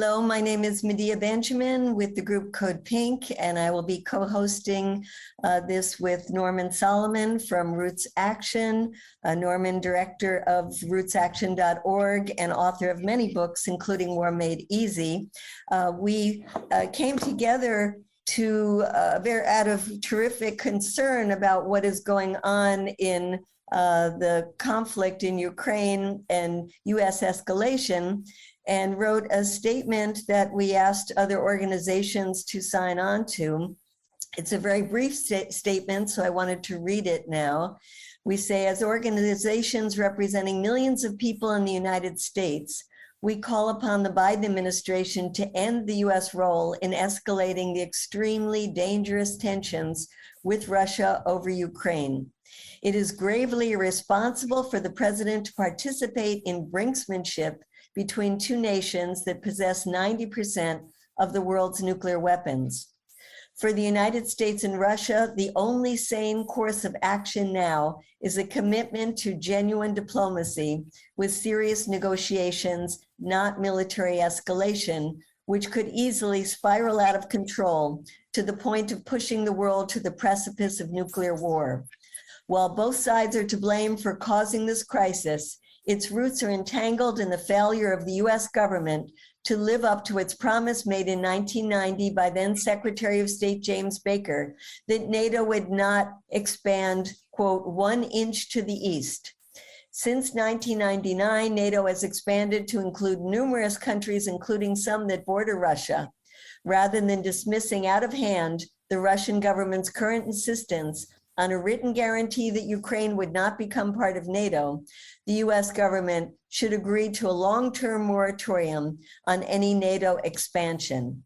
Hello, my name is Medea Benjamin with the group Code Pink, and I will be co-hosting this with Norman Solomon from Roots Action, Norman, director of rootsaction.org and author of many books, including War Made Easy. We came together out of terrific concern about what is going on in the conflict in Ukraine and US escalation, and wrote a statement that we asked other organizations to sign on to. It's a very brief statement, so I wanted to read it now. We say, as organizations representing millions of people in the United States, we call upon the Biden administration to end the US role in escalating the extremely dangerous tensions with Russia over Ukraine. It is gravely irresponsible for the president to participate in brinksmanship between two nations that possess 90% of the world's nuclear weapons. For the United States and Russia, the only sane course of action now is a commitment to genuine diplomacy with serious negotiations, not military escalation, which could easily spiral out of control to the point of pushing the world to the precipice of nuclear war. While both sides are to blame for causing this crisis, its roots are entangled in the failure of the US government to live up to its promise made in 1990 by then Secretary of State James Baker that NATO would not expand, quote, 1 inch to the east. Since 1999, NATO has expanded to include numerous countries, including some that border Russia. Rather than dismissing out of hand the Russian government's current insistence on a written guarantee that Ukraine would not become part of NATO, the US government should agree to a long-term moratorium on any NATO expansion.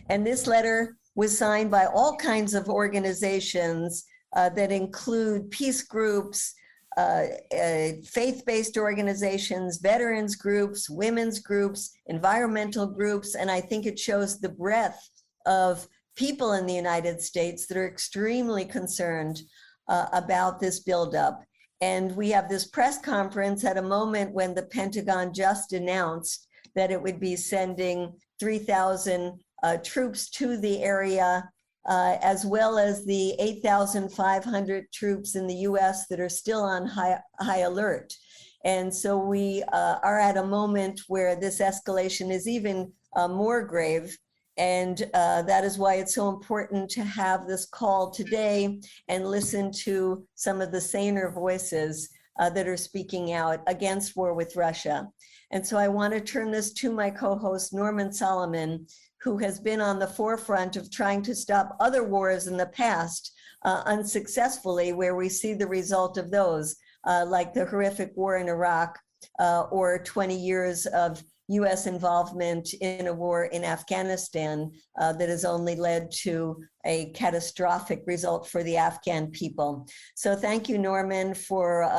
And this letter was signed by all kinds of organizations that include peace groups, faith-based organizations, veterans groups, women's groups, environmental groups, and I think it shows the breadth of people in the United States that are extremely concerned about this buildup. And we have this press conference at a moment when the Pentagon just announced that it would be sending 3,000 troops to the area, as well as the 8,500 troops in the US that are still on high alert. And so we are at a moment where this escalation is even more grave. And that is why it's so important to have this call today and listen to some of the saner voices that are speaking out against war with Russia. And so I want to turn this to my co-host, Norman Solomon, who has been on the forefront of trying to stop other wars in the past unsuccessfully, where we see the result of those, like the horrific war in Iraq or 20 years of US involvement in a war in Afghanistan that has only led to a catastrophic result for the Afghan people. So thank you, Norman, for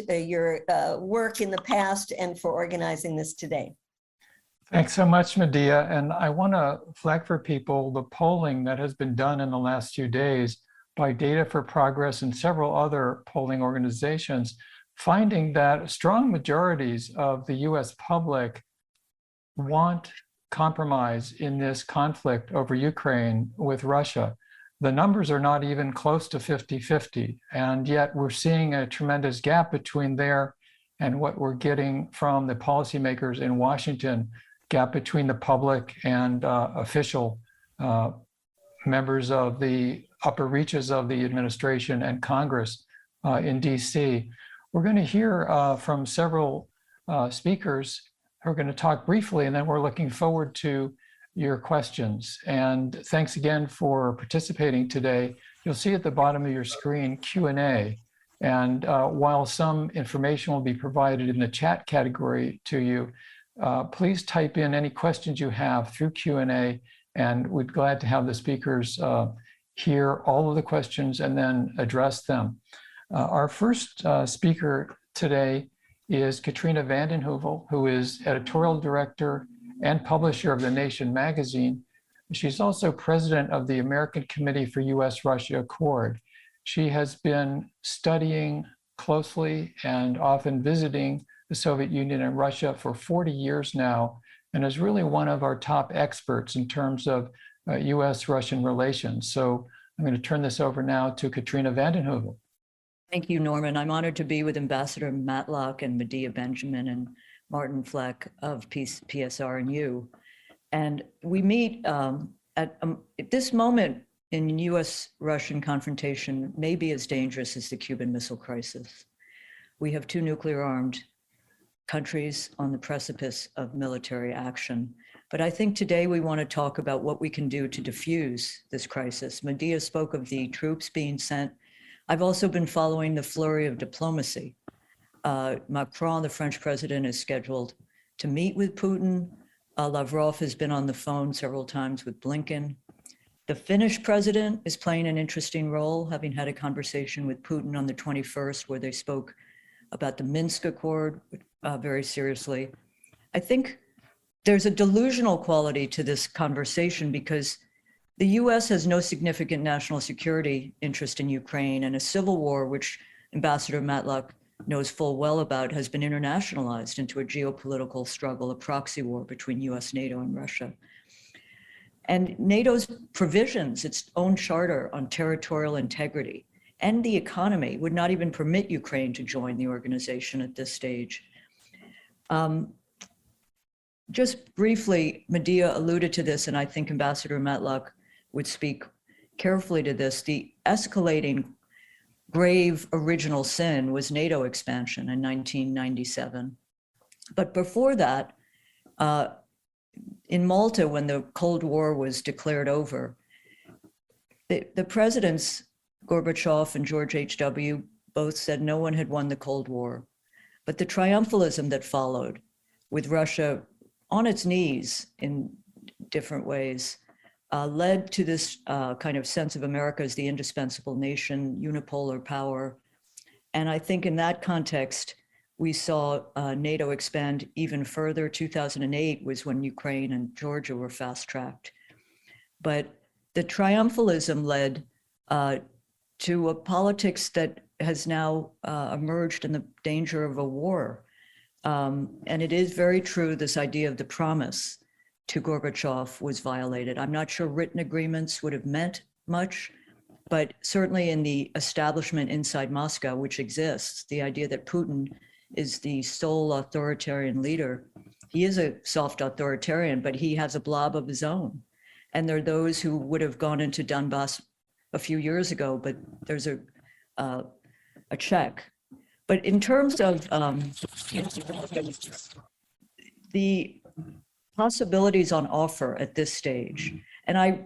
your work in the past and for organizing this today. Thanks so much, Medea. And I want to flag for people the polling that has been done in the last few days by Data for Progress and several other polling organizations, finding that strong majorities of the US public want compromise in this conflict over Ukraine with Russia. The numbers are not even close to 50-50, and yet we're seeing a tremendous gap between there and what we're getting from the policymakers in Washington, gap between the public and official members of the upper reaches of the administration and Congress in DC. We're going to hear from several speakers. We're going to talk briefly, and then we're looking forward to your questions. And thanks again for participating today. You'll see at the bottom of your screen Q&A. And while some information will be provided in the chat category to you, please type in any questions you have through Q&A, and we'd be glad to have the speakers hear all of the questions and then address them. Our first speaker today is Katrina vanden Heuvel, who is editorial director and publisher of The Nation magazine. She's also president of the American Committee for US-Russia Accord. She has been studying closely and often visiting the Soviet Union and Russia for 40 years now, and is really one of our top experts in terms of US-Russian relations. So I'm going to turn this over now to Katrina vanden Heuvel. Thank you, Norman. I'm honored to be with Ambassador Matlock and Medea Benjamin and Martin Fleck of PSR&U. And we meet at this moment in US-Russian confrontation may be as dangerous as the Cuban Missile Crisis. We have two nuclear-armed countries on the precipice of military action. But I think today we want to talk about what we can do to diffuse this crisis. Medea spoke of the troops being sent. I've also been following the flurry of diplomacy. Macron, the French president, is scheduled to meet with Putin. Lavrov has been on the phone several times with Blinken. The Finnish president is playing an interesting role, having had a conversation with Putin on the 21st, where they spoke about the Minsk Accord very seriously. I think there's a delusional quality to this conversation because the US has no significant national security interest in Ukraine, and a civil war, which Ambassador Matlock knows full well about, has been internationalized into a geopolitical struggle, a proxy war between US, NATO, and Russia. And NATO's provisions, its own charter on territorial integrity and the economy, would not even permit Ukraine to join the organization at this stage. Just briefly, Medea alluded to this, and I think Ambassador Matlock would speak carefully to this. The escalating grave original sin was NATO expansion in 1997. But before that, in Malta, when the Cold War was declared over, the presidents, Gorbachev and George H.W., both said no one had won the Cold War. But the triumphalism that followed, with Russia on its knees in different ways, led to this kind of sense of America as the indispensable nation, unipolar power. And I think in that context, we saw NATO expand even further. 2008 was when Ukraine and Georgia were fast-tracked. But the triumphalism led to a politics that has now emerged in the danger of a war. And it is very true, this idea of the promise to Gorbachev was violated. I'm not sure written agreements would have meant much, but certainly in the establishment inside Moscow, which exists, the idea that Putin is the sole authoritarian leader. He is a soft authoritarian, but he has a blob of his own. And there are those who would have gone into Donbass a few years ago, but there's a check. But in terms of the possibilities on offer at this stage, and I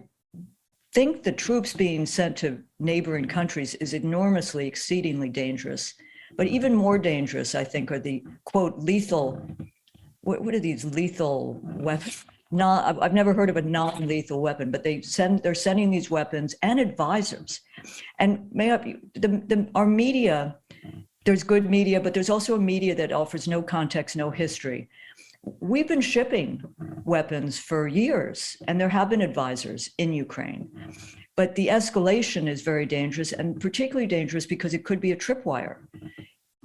think the troops being sent to neighboring countries is enormously, exceedingly dangerous. But even more dangerous, I think, are the, quote, lethal, what are these lethal weapons? I've never heard of a non-lethal weapon, but they're sending these weapons and advisors. And our media, there's good media, but there's also a media that offers no context, no history. We've been shipping weapons for years, and there have been advisors in Ukraine. But the escalation is very dangerous, and particularly dangerous because it could be a tripwire.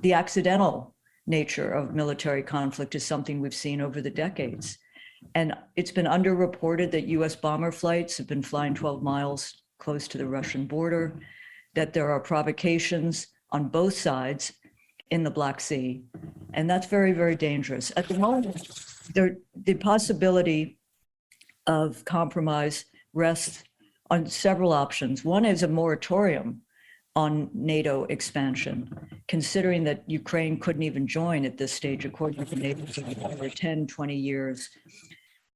The accidental nature of military conflict is something we've seen over the decades. And it's been underreported that US bomber flights have been flying 12 miles close to the Russian border, that there are provocations on both sides in the Black Sea. And that's very, very dangerous. At the moment, the possibility of compromise rests on several options. One is a moratorium on NATO expansion, considering that Ukraine couldn't even join at this stage, according to NATO, for 10, 20 years.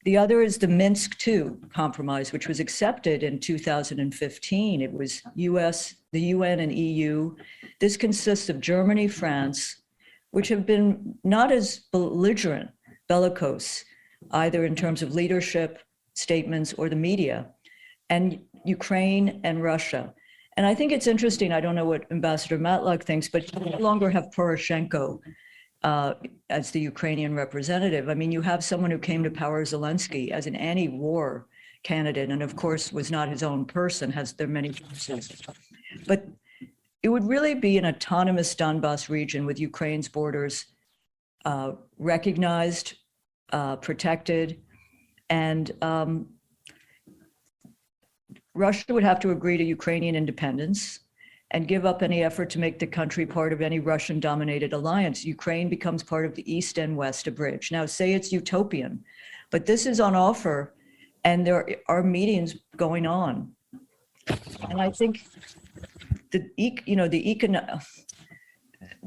The other is the Minsk II compromise, which was accepted in 2015. It was US, the UN and EU. This consists of Germany, France, which have been not as belligerent, bellicose, either in terms of leadership, statements, or the media, and Ukraine and Russia. And I think it's interesting, I don't know what Ambassador Matlock thinks, but you no longer have Poroshenko as the Ukrainian representative. I mean, you have someone who came to power, Zelensky, as an anti-war candidate, and of course was not his own person, there are many sources. But it would really be an autonomous Donbass region with Ukraine's borders recognized protected. And Russia would have to agree to Ukrainian independence and give up any effort to make the country part of any Russian-dominated alliance. Ukraine becomes part of the East and West, a bridge. Now, say it's utopian, but this is on offer, and there are meetings going on. And I think the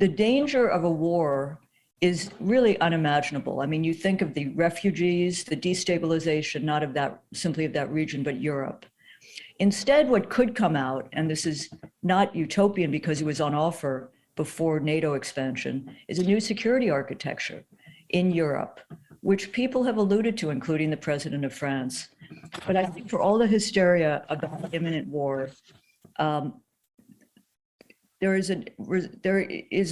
danger of a war is really unimaginable. I mean, you think of the refugees, the destabilization, not of that, simply of that region, but Europe. Instead, what could come out, and this is not utopian because it was on offer before NATO expansion, is a new security architecture in Europe, which people have alluded to, including the president of France. But I think for all the hysteria about imminent war, there is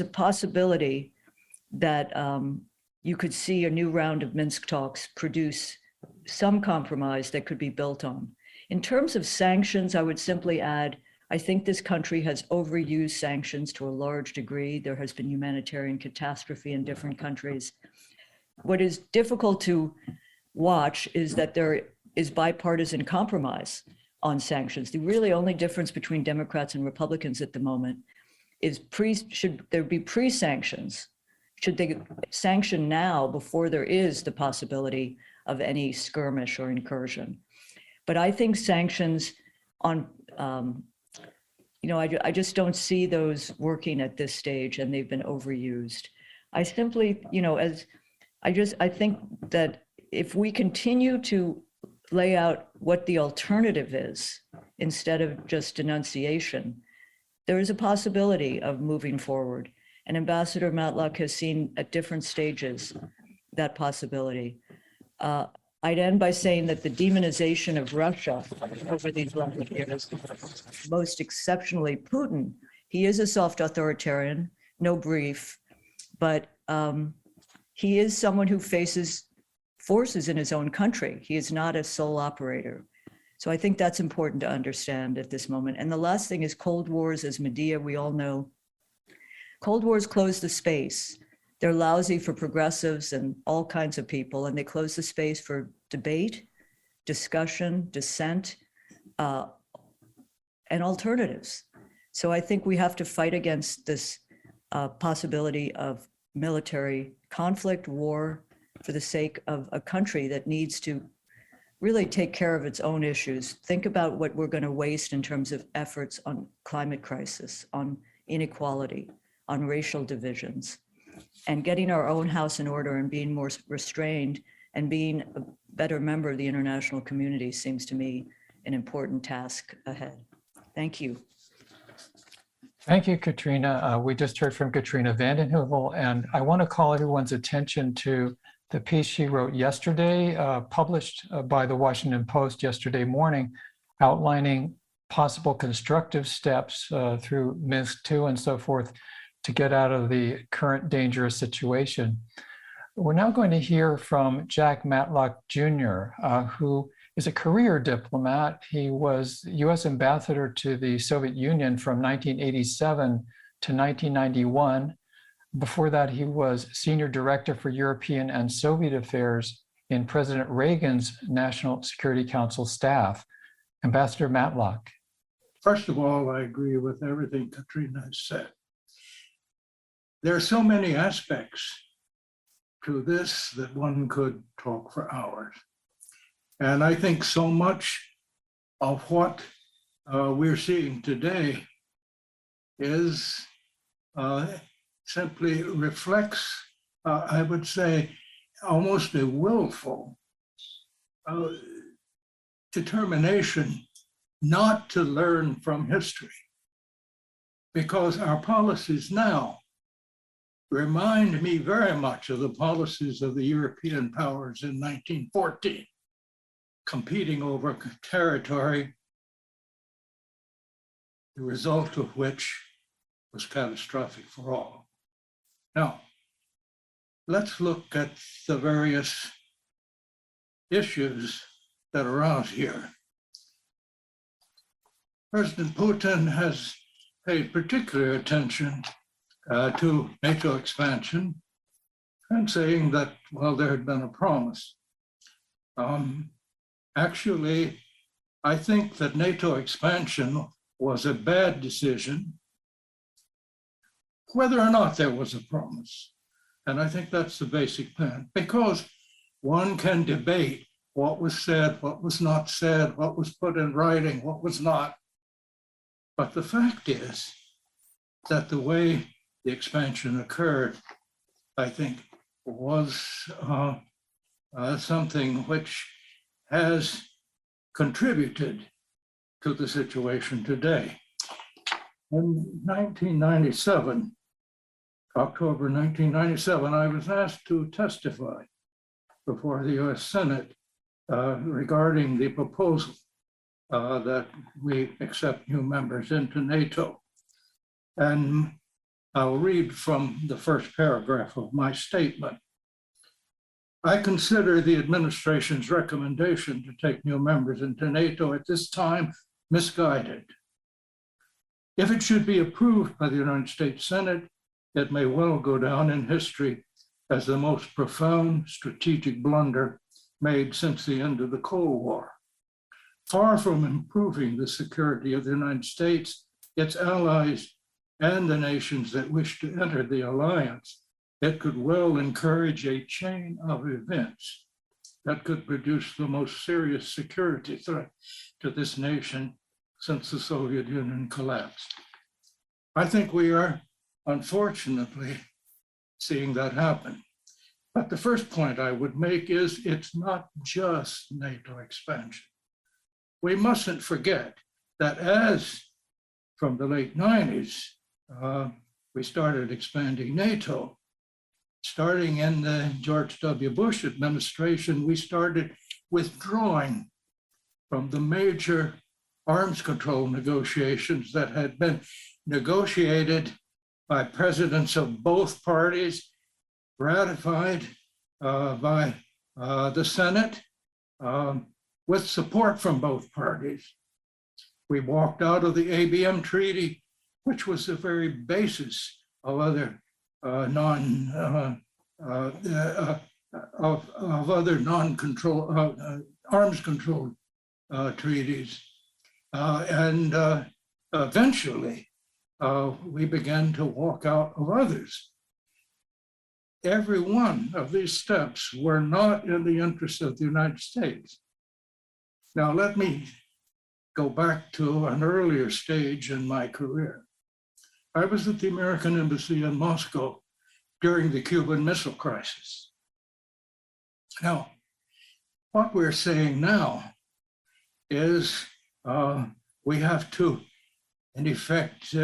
a possibility that you could see a new round of Minsk talks produce some compromise that could be built on. In terms of sanctions, I would simply add, I think this country has overused sanctions to a large degree. There has been humanitarian catastrophe in different countries. What is difficult to watch is that there is bipartisan compromise on sanctions. The really only difference between Democrats and Republicans at the moment is should there be pre-sanctions? Should they sanction now before there is the possibility of any skirmish or incursion? But I think sanctions on, I just don't see those working at this stage, and they've been overused. I simply, I think that if we continue to lay out what the alternative is instead of just denunciation, there is a possibility of moving forward. And Ambassador Matlock has seen at different stages that possibility. I'd end by saying that the demonization of Russia over these last years, most exceptionally Putin, he is a soft authoritarian, no brief, but he is someone who faces forces in his own country. He is not a sole operator. So I think that's important to understand at this moment. And the last thing is Cold Wars, as Medea, we all know. Cold Wars close the space. They're lousy for progressives and all kinds of people, and they close the space for debate, discussion, dissent, and alternatives. So I think we have to fight against this possibility of military conflict, war, for the sake of a country that needs to really take care of its own issues. Think about what we're going to waste in terms of efforts on climate crisis, on inequality, on racial divisions, and getting our own house in order and being more restrained and being a better member of the international community seems to me an important task ahead. Thank you. Thank you, Katrina. We just heard from Katrina vanden Heuvel, and I want to call everyone's attention to the piece she wrote yesterday, published by the Washington Post yesterday morning, outlining possible constructive steps through Minsk II and so forth to get out of the current dangerous situation. We're now going to hear from Jack Matlock Jr., who is a career diplomat. He was US ambassador to the Soviet Union from 1987 to 1991. Before that, he was senior director for European and Soviet affairs in President Reagan's National Security Council staff. Ambassador Matlock. First of all, I agree with everything Katrina has said. There are so many aspects to this that one could talk for hours. And I think so much of what we're seeing today is simply reflects, I would say, almost a willful determination not to learn from history, because our policies now remind me very much of the policies of the European powers in 1914, competing over territory, the result of which was catastrophic for all. Now, let's look at the various issues that are out here. President Putin has paid particular attention to NATO expansion and saying that, well, there had been a promise. Actually, I think that NATO expansion was a bad decision, whether or not there was a promise. And I think that's the basic point, because one can debate what was said, what was not said, what was put in writing, what was not. But the fact is that the way the expansion occurred, I think, was something which has contributed to the situation today. In 1997, October 1997, I was asked to testify before the US Senate regarding the proposal that we accept new members into NATO. And I'll read from the first paragraph of my statement. I consider the administration's recommendation to take new members into NATO at this time misguided. If it should be approved by the United States Senate, it may well go down in history as the most profound strategic blunder made since the end of the Cold War. Far from improving the security of the United States, its allies, and the nations that wish to enter the alliance, it could well encourage a chain of events that could produce the most serious security threat to this nation since the Soviet Union collapsed. I think we are, unfortunately, seeing that happen. But the first point I would make is it's not just NATO expansion. We mustn't forget that as from the late 90s, we started expanding NATO. Starting in the George W. Bush administration, we started withdrawing from the major arms control negotiations that had been negotiated by presidents of both parties, ratified by the Senate, with support from both parties. We walked out of the ABM treaty, which was the very basis of other non-control arms control treaties, and eventually we began to walk out of others. Every one of these steps were not in the interest of the United States. Now let me go back to an earlier stage in my career. I was at the American Embassy in Moscow during the Cuban Missile Crisis. Now, what we're saying now is we have to, in effect,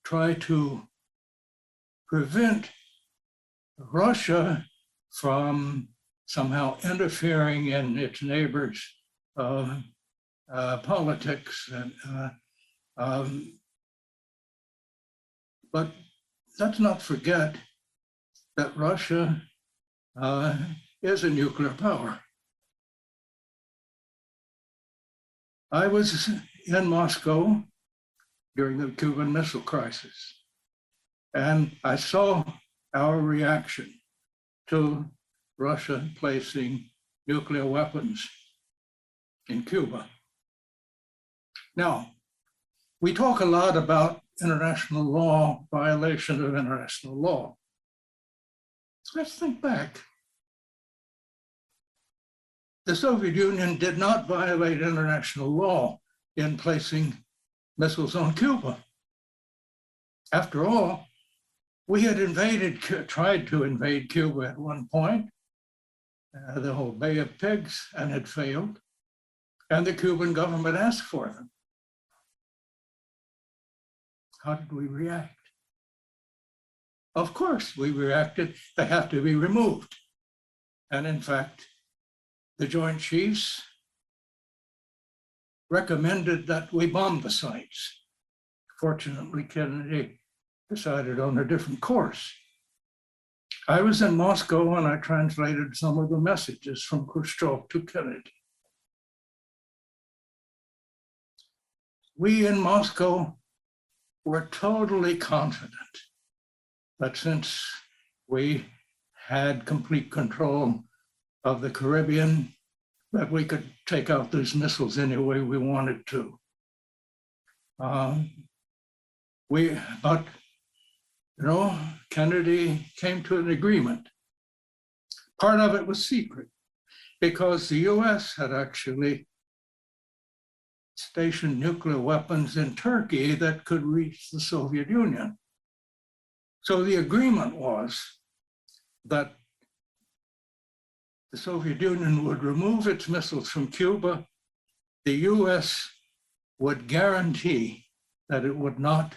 try to prevent Russia from somehow interfering in its neighbors' politics. But let's not forget that Russia is a nuclear power. I was in Moscow during the Cuban Missile Crisis, and I saw our reaction to Russia placing nuclear weapons in Cuba. Now, we talk a lot about international law, violation of international law. Let's think back. The Soviet Union did not violate international law in placing missiles on Cuba. After all, we had tried to invade Cuba at one point, the whole Bay of Pigs, and had failed. And the Cuban government asked for them. How did we react? Of course, we reacted, they have to be removed. And in fact, the Joint Chiefs recommended that we bomb the sites. Fortunately, Kennedy decided on a different course. I was in Moscow and I translated some of the messages from Khrushchev to Kennedy. We in Moscow were totally confident that since we had complete control of the Caribbean, that we could take out those missiles any way we wanted to. But Kennedy came to an agreement. Part of it was secret because the US had actually stationed nuclear weapons in Turkey that could reach the Soviet Union. So the agreement was that the Soviet Union would remove its missiles from Cuba. The US would guarantee that it would not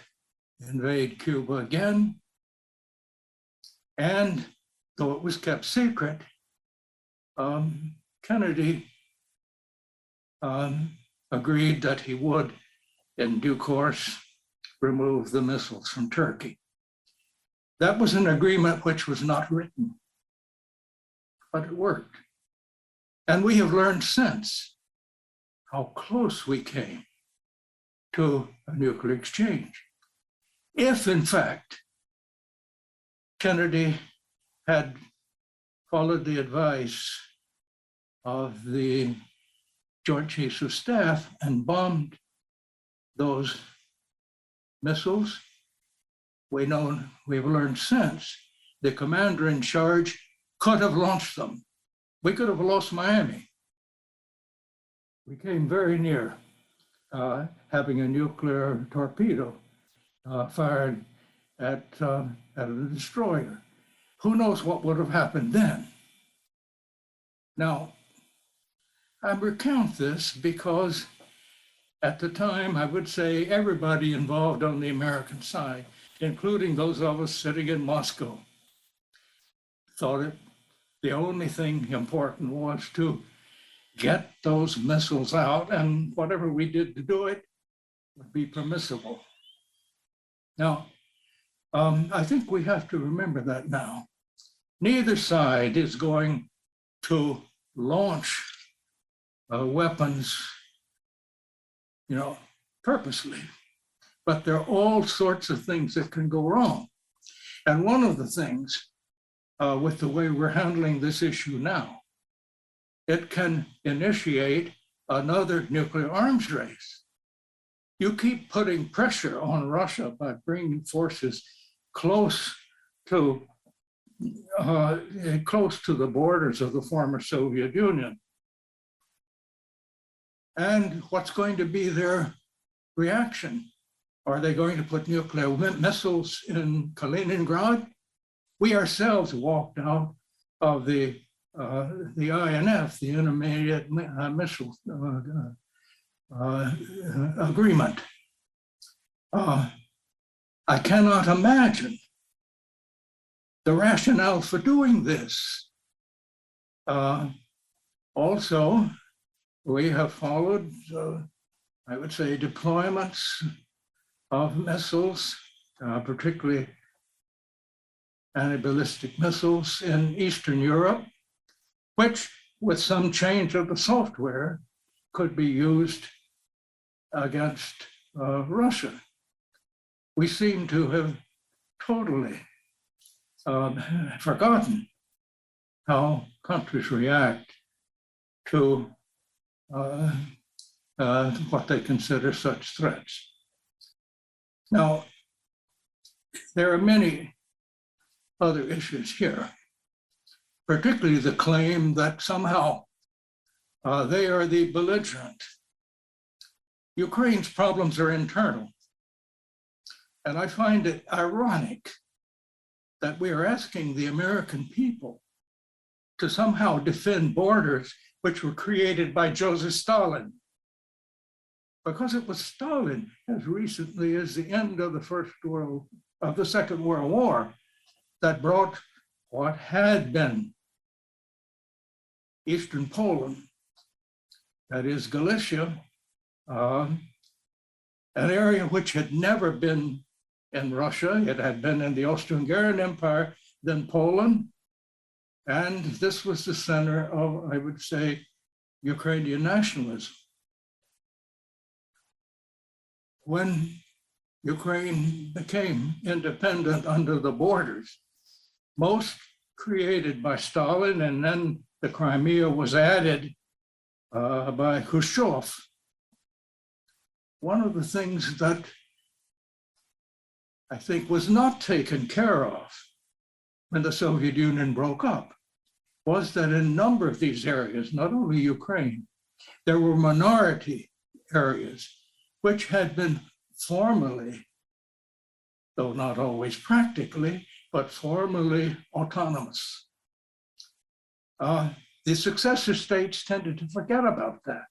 invade Cuba again. And though it was kept secret, Kennedy agreed that he would, in due course, remove the missiles from Turkey. That was an agreement which was not written, but it worked. And we have learned since how close we came to a nuclear exchange. If, in fact, Kennedy had followed the advice of the Joint Chiefs of Staff and bombed those missiles, we've learned since the commander in charge could have launched them. We could have lost Miami. We came very near having a nuclear torpedo fired at a destroyer. Who knows what would have happened then? Now, I recount this because at the time, I would say everybody involved on the American side, including those of us sitting in Moscow, thought it the only thing important was to get those missiles out, and whatever we did to do it would be permissible. Now, I think we have to remember that now. Neither side is going to launch weapons, purposely, but there are all sorts of things that can go wrong. And one of the things with the way we're handling this issue now, it can initiate another nuclear arms race. You keep putting pressure on Russia by bringing forces close to the borders of the former Soviet Union. And what's going to be their reaction? Are they going to put nuclear missiles in Kaliningrad? We ourselves walked out of the INF, the Intermediate Missile Agreement. I cannot imagine the rationale for doing this. Also, we have followed, I would say, deployments of missiles, particularly anti-ballistic missiles in Eastern Europe, which, with some change of the software, could be used against Russia. We seem to have totally forgotten how countries react to what they consider such threats. Now, there are many other issues here, particularly the claim that somehow they are the belligerent. Ukraine's problems are internal. And I find it ironic that we are asking the American people to somehow defend borders which were created by Joseph Stalin. Because it was Stalin, as recently as the end of the Second World War, that brought what had been Eastern Poland, that is Galicia, an area which had never been in Russia. It had been in the Austro-Hungarian Empire, then Poland. And this was the center of, I would say, Ukrainian nationalism. When Ukraine became independent under the borders, most created by Stalin, and then the Crimea was added by Khrushchev. One of the things that I think was not taken care of when the Soviet Union broke up was that in a number of these areas, not only Ukraine, there were minority areas which had been formally, though not always practically, but formally autonomous. The successor states tended to forget about that.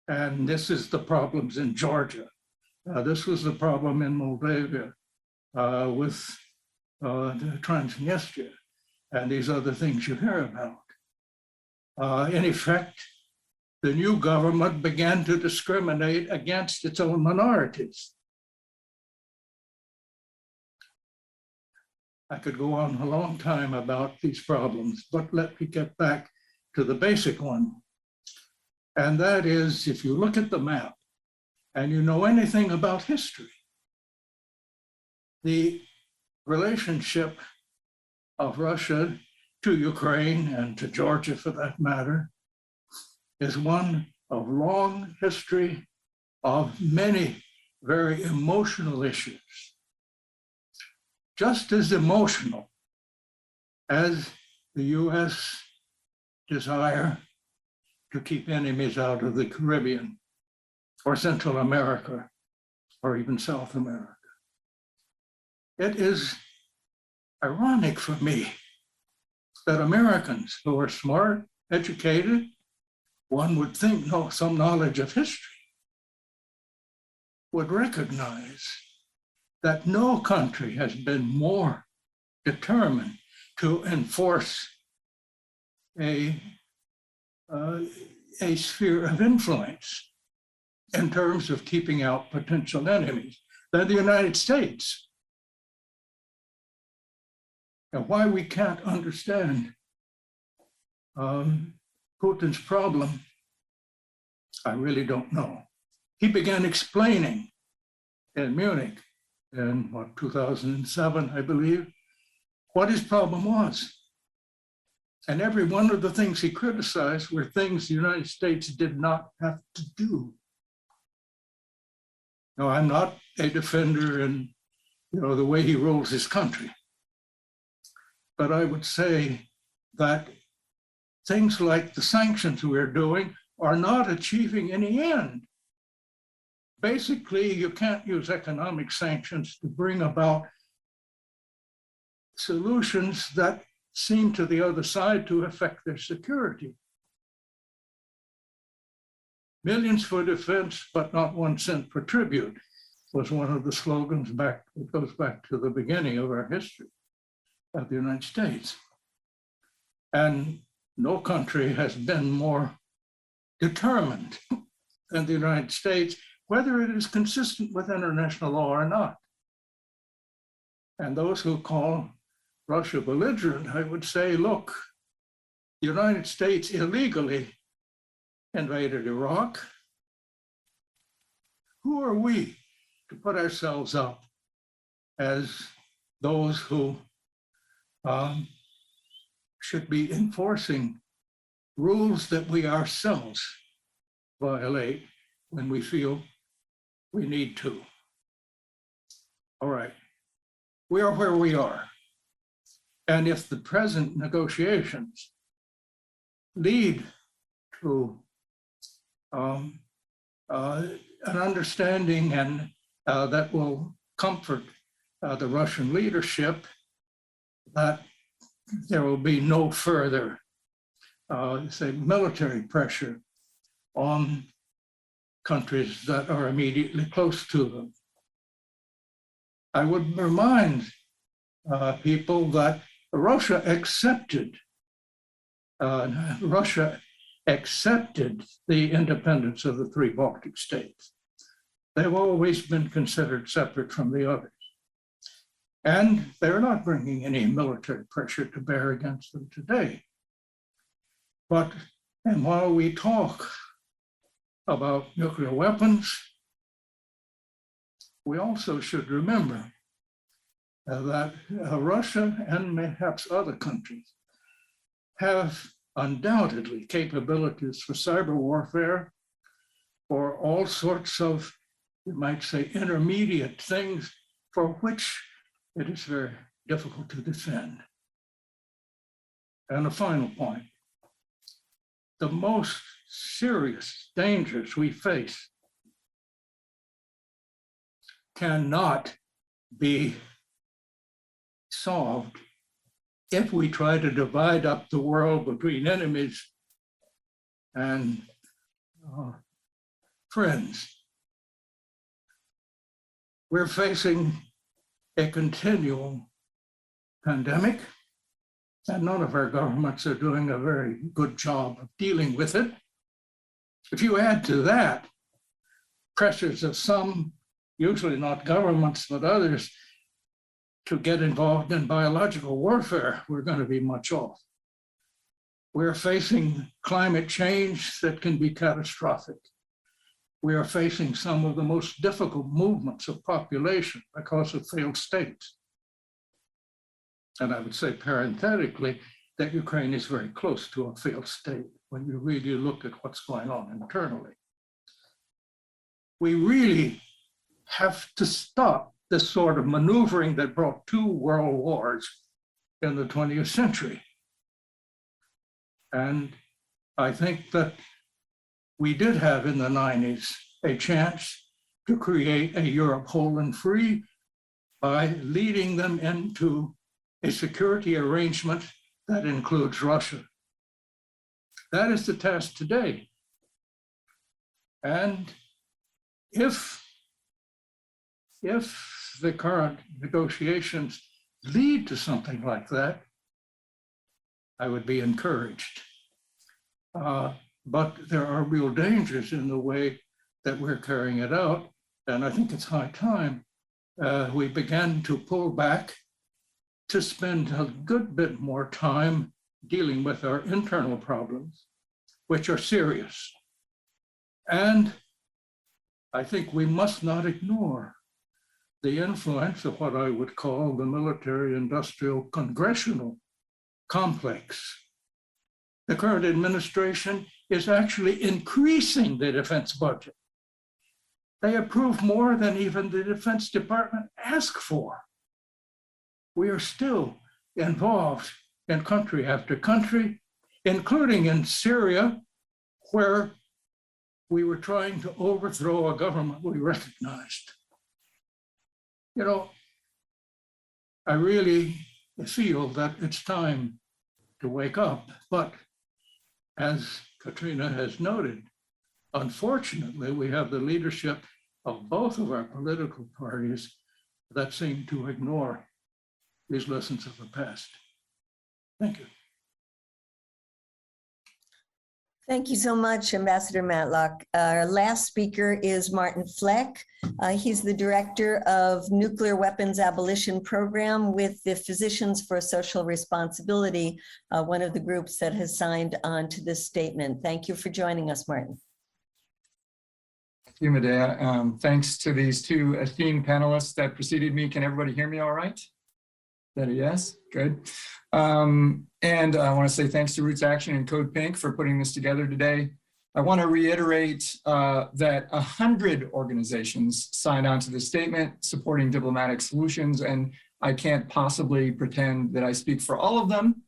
And this is the problems in Georgia. This was the problem in Moldavia with the Transnistria and these other things you hear about. In effect, the new government began to discriminate against its own minorities. I could go on a long time about these problems, but let me get back to the basic one. And that is, if you look at the map and you know anything about history, the relationship of Russia to Ukraine and to Georgia, for that matter, is one of long history of many very emotional issues. Just as emotional as the US desire to keep enemies out of the Caribbean or Central America or even South America. It is ironic for me that Americans who are smart, educated, one would think know some knowledge of history, would recognize that no country has been more determined to enforce a sphere of influence in terms of keeping out potential enemies than the United States. And why we can't understand Putin's problem, I really don't know. He began explaining in Munich in 2007, I believe, what his problem was. And every one of the things he criticized were things the United States did not have to do. Now, I'm not a defender in the way he rules his country, but I would say that things like the sanctions we're doing are not achieving any end. Basically, you can't use economic sanctions to bring about solutions that seem to the other side to affect their security. Millions for defense, but not 1 cent for tribute was one of the slogans that goes back to the beginning of our history of the United States. And no country has been more determined than the United States, whether it is consistent with international law or not. And those who call Russia belligerent, I would say, look, the United States illegally invaded Iraq. Who are we to put ourselves up as those who should be enforcing rules that we ourselves violate when we feel we need to? All right, we are where we are. And if the present negotiations lead to an understanding and that will comfort the Russian leadership, that there will be no further, say, military pressure on countries that are immediately close to them. I would remind people that Russia accepted the independence of the 3 Baltic states. They've always been considered separate from the others. And they're not bringing any military pressure to bear against them today. And while we talk about nuclear weapons, we also should remember that Russia and perhaps other countries have undoubtedly capabilities for cyber warfare, for all sorts of, you might say, intermediate things for which it is very difficult to defend. And a final point, the most serious dangers we face cannot be solved if we try to divide up the world between enemies and friends. We're facing a continual pandemic, and none of our governments are doing a very good job of dealing with it. If you add to that pressures of some, usually not governments, but others, to get involved in biological warfare, we're going to be much off. We're facing climate change that can be catastrophic. We are facing some of the most difficult movements of population because of failed states. And I would say parenthetically that Ukraine is very close to a failed state when you really look at what's going on internally. We really have to stop this sort of maneuvering that brought 2 world wars in the 20th century. And I think that we did have in the 90s a chance to create a Europe whole and free by leading them into a security arrangement that includes Russia. That is the task today. And if the current negotiations lead to something like that, I would be encouraged. But there are real dangers in the way that we're carrying it out. And I think it's high time we began to pull back to spend a good bit more time dealing with our internal problems, which are serious. And I think we must not ignore the influence of what I would call the military-industrial congressional complex. The current administration is actually increasing the defense budget. They approve more than even the Defense Department asked for. We are still involved in country after country, including in Syria, where we were trying to overthrow a government we recognized. You know, I really feel that it's time to wake up, but as Katrina has noted, unfortunately, we have the leadership of both of our political parties that seem to ignore these lessons of the past. Thank you. Thank you so much, Ambassador Matlock. Our last speaker is Martin Fleck. He's the director of Nuclear Weapons Abolition Program with the Physicians for Social Responsibility, one of the groups that has signed on to this statement. Thank you for joining us, Martin. Thank you, Medea. Thanks to these 2 esteemed panelists that preceded me. Can everybody hear me all right? Is that a yes? Good. And I want to say thanks to Roots Action and Code Pink for putting this together today. I want to reiterate that 100 organizations signed on to this statement supporting diplomatic solutions, and I can't possibly pretend that I speak for all of them.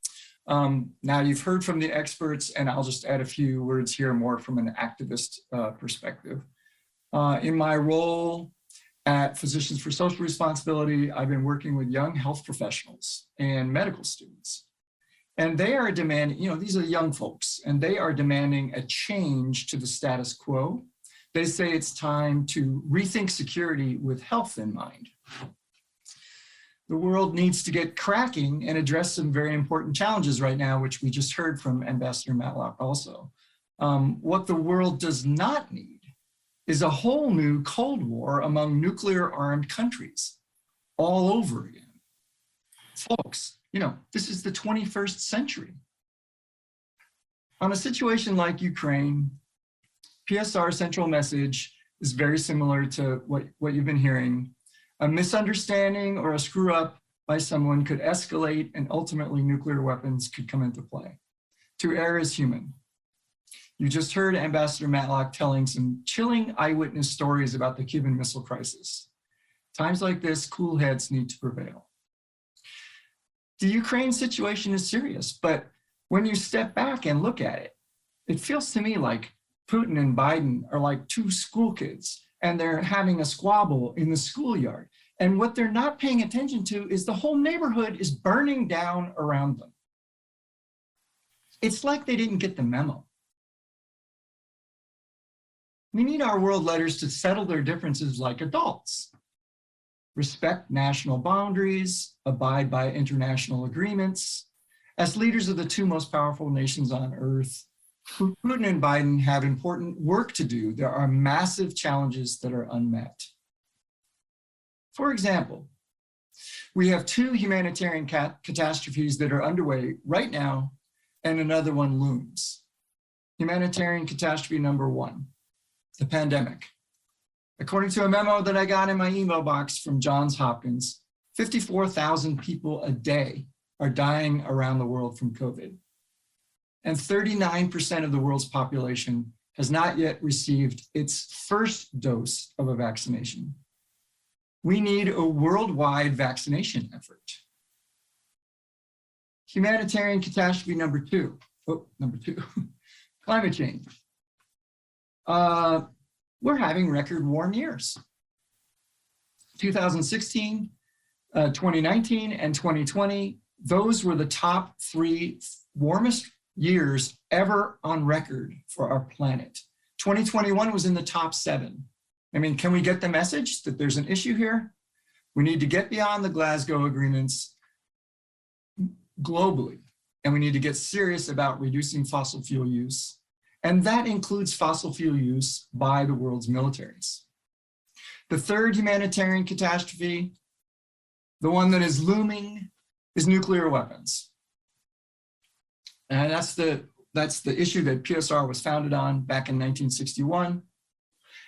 Now you've heard from the experts, and I'll just add a few words here more from an activist perspective. In my role at Physicians for Social Responsibility, I've been working with young health professionals and medical students. And they are demanding, you know, these are young folks, and they are demanding a change to the status quo. They say it's time to rethink security with health in mind. The world needs to get cracking and address some very important challenges right now, which we just heard from Ambassador Matlock also. What the world does not need is a whole new Cold War among nuclear-armed countries all over again. Folks, you know, this is the 21st century. On a situation like Ukraine, PSR's central message is very similar to what you've been hearing. A misunderstanding or a screw up by someone could escalate and ultimately nuclear weapons could come into play. To err is human. You just heard Ambassador Matlock telling some chilling eyewitness stories about the Cuban Missile Crisis. Times like this, cool heads need to prevail. The Ukraine situation is serious, but when you step back and look at it, it feels to me like Putin and Biden are like two school kids and they're having a squabble in the schoolyard. And what they're not paying attention to is the whole neighborhood is burning down around them. It's like they didn't get the memo. We need our world leaders to settle their differences like adults. Respect national boundaries, abide by international agreements. As leaders of the two most powerful nations on earth, Putin and Biden have important work to do. There are massive challenges that are unmet. For example, we have two humanitarian catastrophes that are underway right now, and another one looms. Humanitarian catastrophe number one, the pandemic. According to a memo that I got in my email box from Johns Hopkins, 54,000 people a day are dying around the world from COVID. And 39% of the world's population has not yet received its first dose of a vaccination. We need a worldwide vaccination effort. Humanitarian catastrophe number two, climate change. We're having record warm years. 2016, 2019, and 2020, those were the top three warmest years ever on record for our planet. 2021 was in the top 7. I mean, can we get the message that there's an issue here? We need to get beyond the Glasgow agreements globally, and we need to get serious about reducing fossil fuel use. And that includes fossil fuel use by the world's militaries. The third humanitarian catastrophe, the one that is looming, is nuclear weapons. And that's the issue that PSR was founded on back in 1961.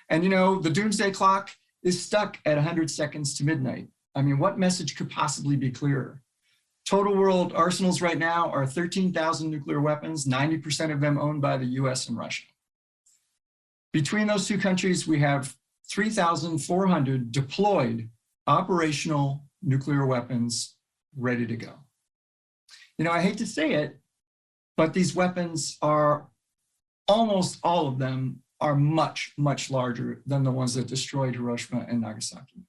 And you know, the doomsday clock is stuck at 100 seconds to midnight. I mean, what message could possibly be clearer? Total world arsenals right now are 13,000 nuclear weapons, 90% of them owned by the US and Russia. Between those two countries, we have 3,400 deployed operational nuclear weapons ready to go. You know, I hate to say it, but these weapons are, almost all of them are much, much larger than the ones that destroyed Hiroshima and Nagasaki.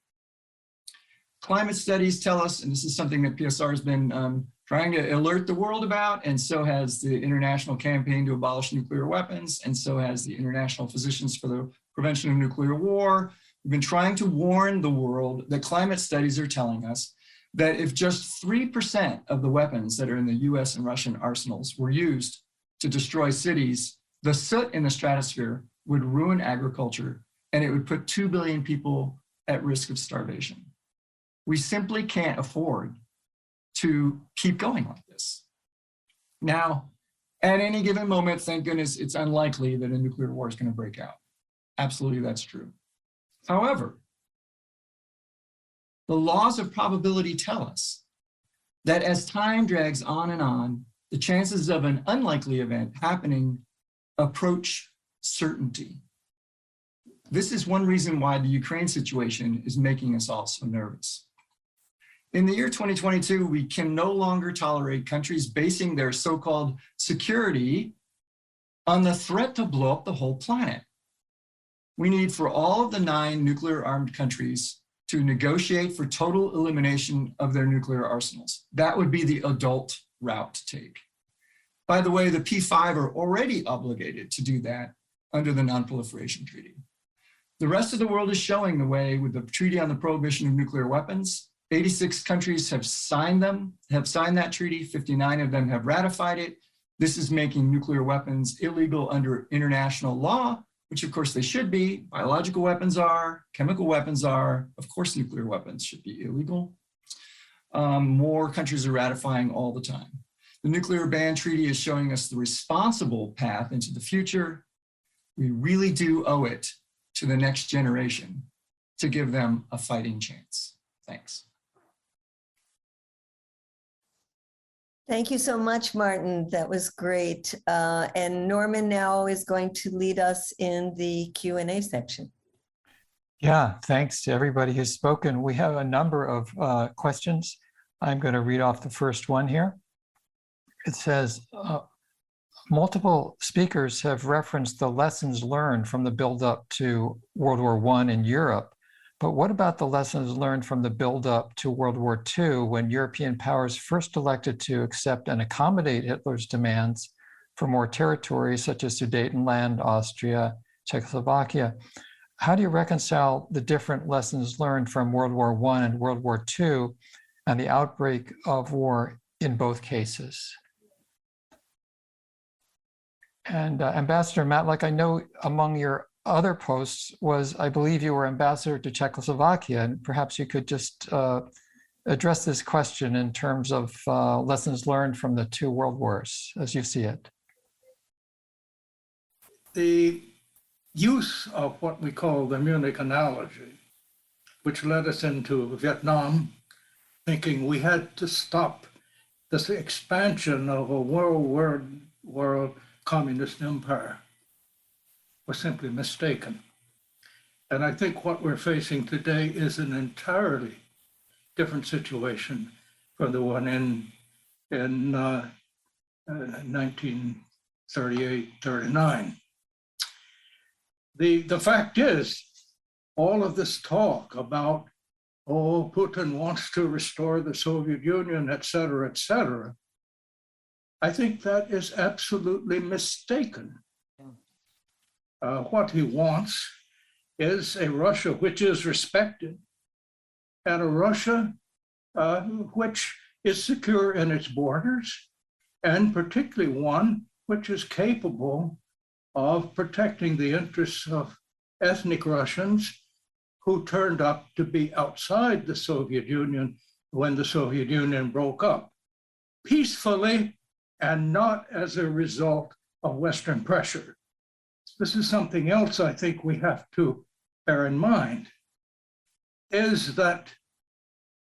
Climate studies tell us, and this is something that PSR has been trying to alert the world about, and so has the International Campaign to Abolish Nuclear Weapons, and so has the International Physicians for the Prevention of Nuclear War. We've been trying to warn the world that climate studies are telling us that if just 3% of the weapons that are in the US and Russian arsenals were used to destroy cities, the soot in the stratosphere would ruin agriculture, and it would put 2 billion people at risk of starvation. We simply can't afford to keep going like this. Now, at any given moment, thank goodness, it's unlikely that a nuclear war is going to break out. Absolutely, that's true. However, the laws of probability tell us that as time drags on and on, the chances of an unlikely event happening approach certainty. This is one reason why the Ukraine situation is making us all so nervous. In the year 2022, we can no longer tolerate countries basing their so-called security on the threat to blow up the whole planet. We need for all of the 9 nuclear-armed countries to negotiate for total elimination of their nuclear arsenals. That would be the adult route to take. By the way, the P5 are already obligated to do that under the Non-Proliferation Treaty. The rest of the world is showing the way with the Treaty on the Prohibition of Nuclear Weapons. 86 countries have signed that treaty, 59 of them have ratified it. This is making nuclear weapons illegal under international law, which of course they should be. Biological weapons are, chemical weapons are, of course nuclear weapons should be illegal. More countries are ratifying all the time. The Nuclear Ban Treaty is showing us the responsible path into the future. We really do owe it to the next generation to give them a fighting chance. Thanks. Thank you so much, Martin. That was great. And Norman now is going to lead us in the Q&A section. Yeah, thanks to everybody who's spoken. We have a number of questions. I'm going to read off the first one here. It says, multiple speakers have referenced the lessons learned from the buildup to World War I in Europe. But what about the lessons learned from the buildup to World War II, when European powers first elected to accept and accommodate Hitler's demands for more territory, such as Sudetenland, Austria, Czechoslovakia? How do you reconcile the different lessons learned from World War I and World War II and the outbreak of war in both cases? And Ambassador Matlock, I know among your other posts was, I believe you were ambassador to Czechoslovakia, and perhaps you could just address this question in terms of lessons learned from the two world wars as you see it. The use of what we call the Munich analogy, which led us into Vietnam, thinking we had to stop this expansion of a world communist empire, was simply mistaken. And I think what we're facing today is an entirely different situation from the one in 1938, 39. The fact is, all of this talk about, oh, Putin wants to restore the Soviet Union, et cetera, I think that is absolutely mistaken. What he wants is a Russia which is respected, and a Russia which is secure in its borders, and particularly one which is capable of protecting the interests of ethnic Russians who turned up to be outside the Soviet Union when the Soviet Union broke up, peacefully and not as a result of Western pressure. This is something else I think we have to bear in mind, is that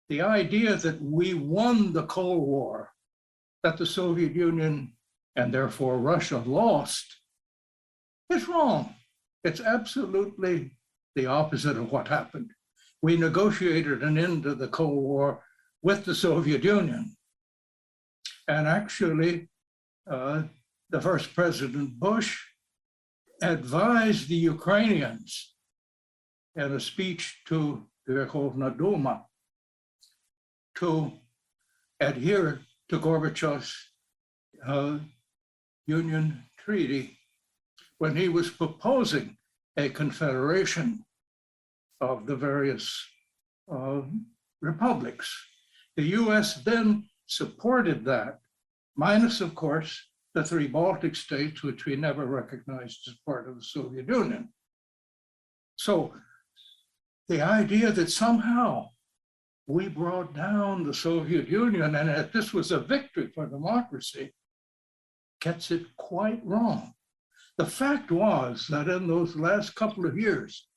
the idea that we won the Cold War, that the Soviet Union and therefore Russia lost, is wrong. It's absolutely the opposite of what happened. We negotiated an end to the Cold War with the Soviet Union. And actually, the first President Bush advised the Ukrainians in a speech to the Verkhovna Duma to adhere to Gorbachev's Union Treaty when he was proposing a confederation of the various republics. The US then supported that, minus, of course, the three Baltic states, which we never recognized as part of the Soviet Union. So the idea that somehow we brought down the Soviet Union and that this was a victory for democracy gets it quite wrong. The fact was that in those last couple of years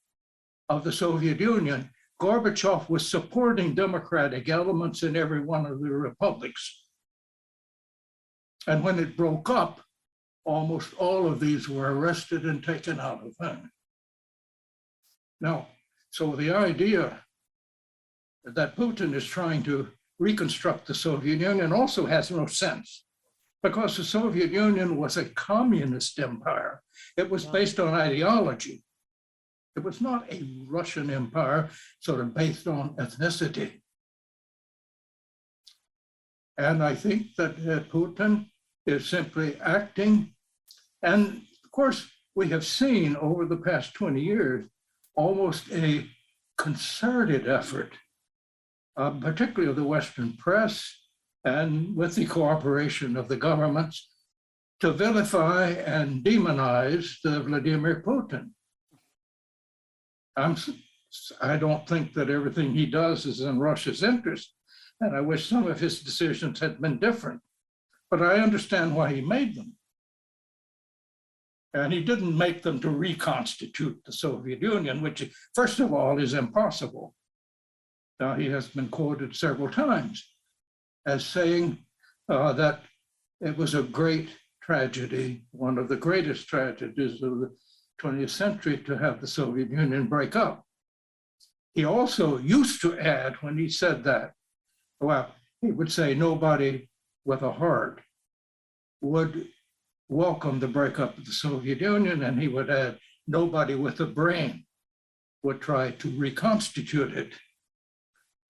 of the Soviet Union, Gorbachev was supporting democratic elements in every one of the republics. And when it broke up, almost all of these were arrested and taken out of them. Now, so the idea that Putin is trying to reconstruct the Soviet Union also has no sense, because the Soviet Union was a communist empire. It was based on ideology. It was not a Russian empire sort of based on ethnicity. And I think that Putin is simply acting. And of course, we have seen over the past 20 years, almost a concerted effort, particularly of the Western press and with the cooperation of the governments, to vilify and demonize Vladimir Putin. I don't think that everything he does is in Russia's interest, and I wish some of his decisions had been different, but I understand why he made them. And he didn't make them to reconstitute the Soviet Union, which, first of all, is impossible. Now, he has been quoted several times as saying, that it was a great tragedy, one of the greatest tragedies of the 20th century, to have the Soviet Union break up. He also used to add, when he said that, well, he would say nobody with a heart would welcome the breakup of the Soviet Union, and he would add, nobody with a brain would try to reconstitute it.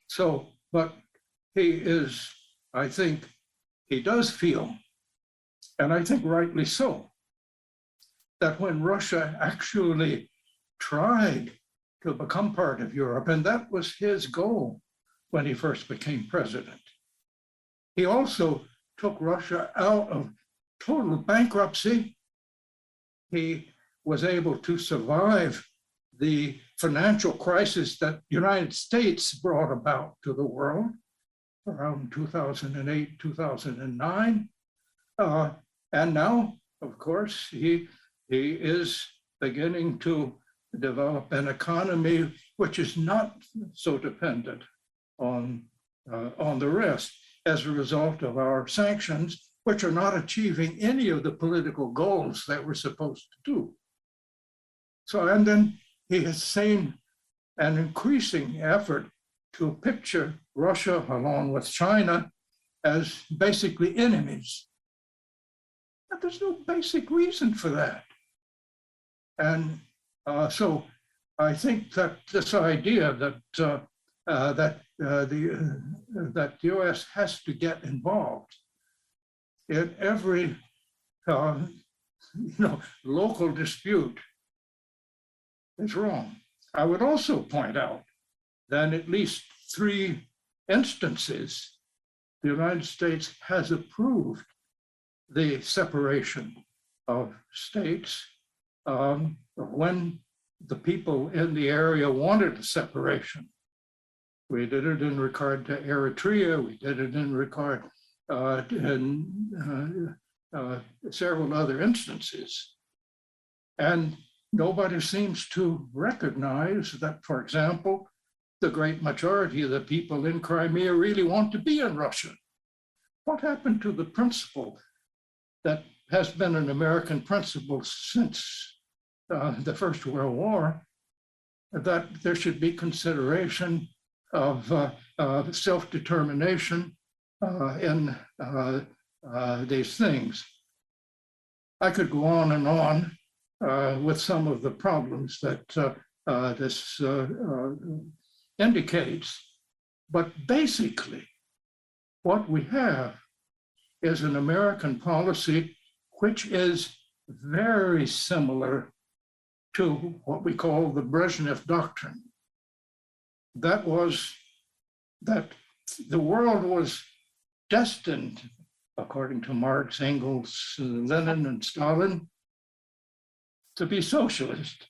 So, but he is, I think, he does feel, and I think rightly so, that when Russia actually tried to become part of Europe, and that was his goal when he first became president, he also took Russia out of total bankruptcy. He was able to survive the financial crisis that the United States brought about to the world around 2008, 2009. And now, of course, he is beginning to develop an economy which is not so dependent on the rest as a result of our sanctions, which are not achieving any of the political goals that we're supposed to do. So, and then he has seen an increasing effort to picture Russia along with China as basically enemies. But there's no basic reason for that. And so I think that this idea that the U.S. has to get involved in every local dispute is wrong. I would also point out that in at least 3 instances, the United States has approved the separation of states when the people in the area wanted a separation. We did it in regard to Eritrea. We did it in regard in several other instances. And nobody seems to recognize that, for example, the great majority of the people in Crimea really want to be in Russia. What happened to the principle that has been an American principle since the First World War, that there should be consideration of self-determination in these things? I could go on and on with some of the problems that this indicates, but basically what we have is an American policy which is very similar to what we call the Brezhnev Doctrine. That was that the world was destined, according to Marx, Engels, Lenin, and Stalin, to be socialist.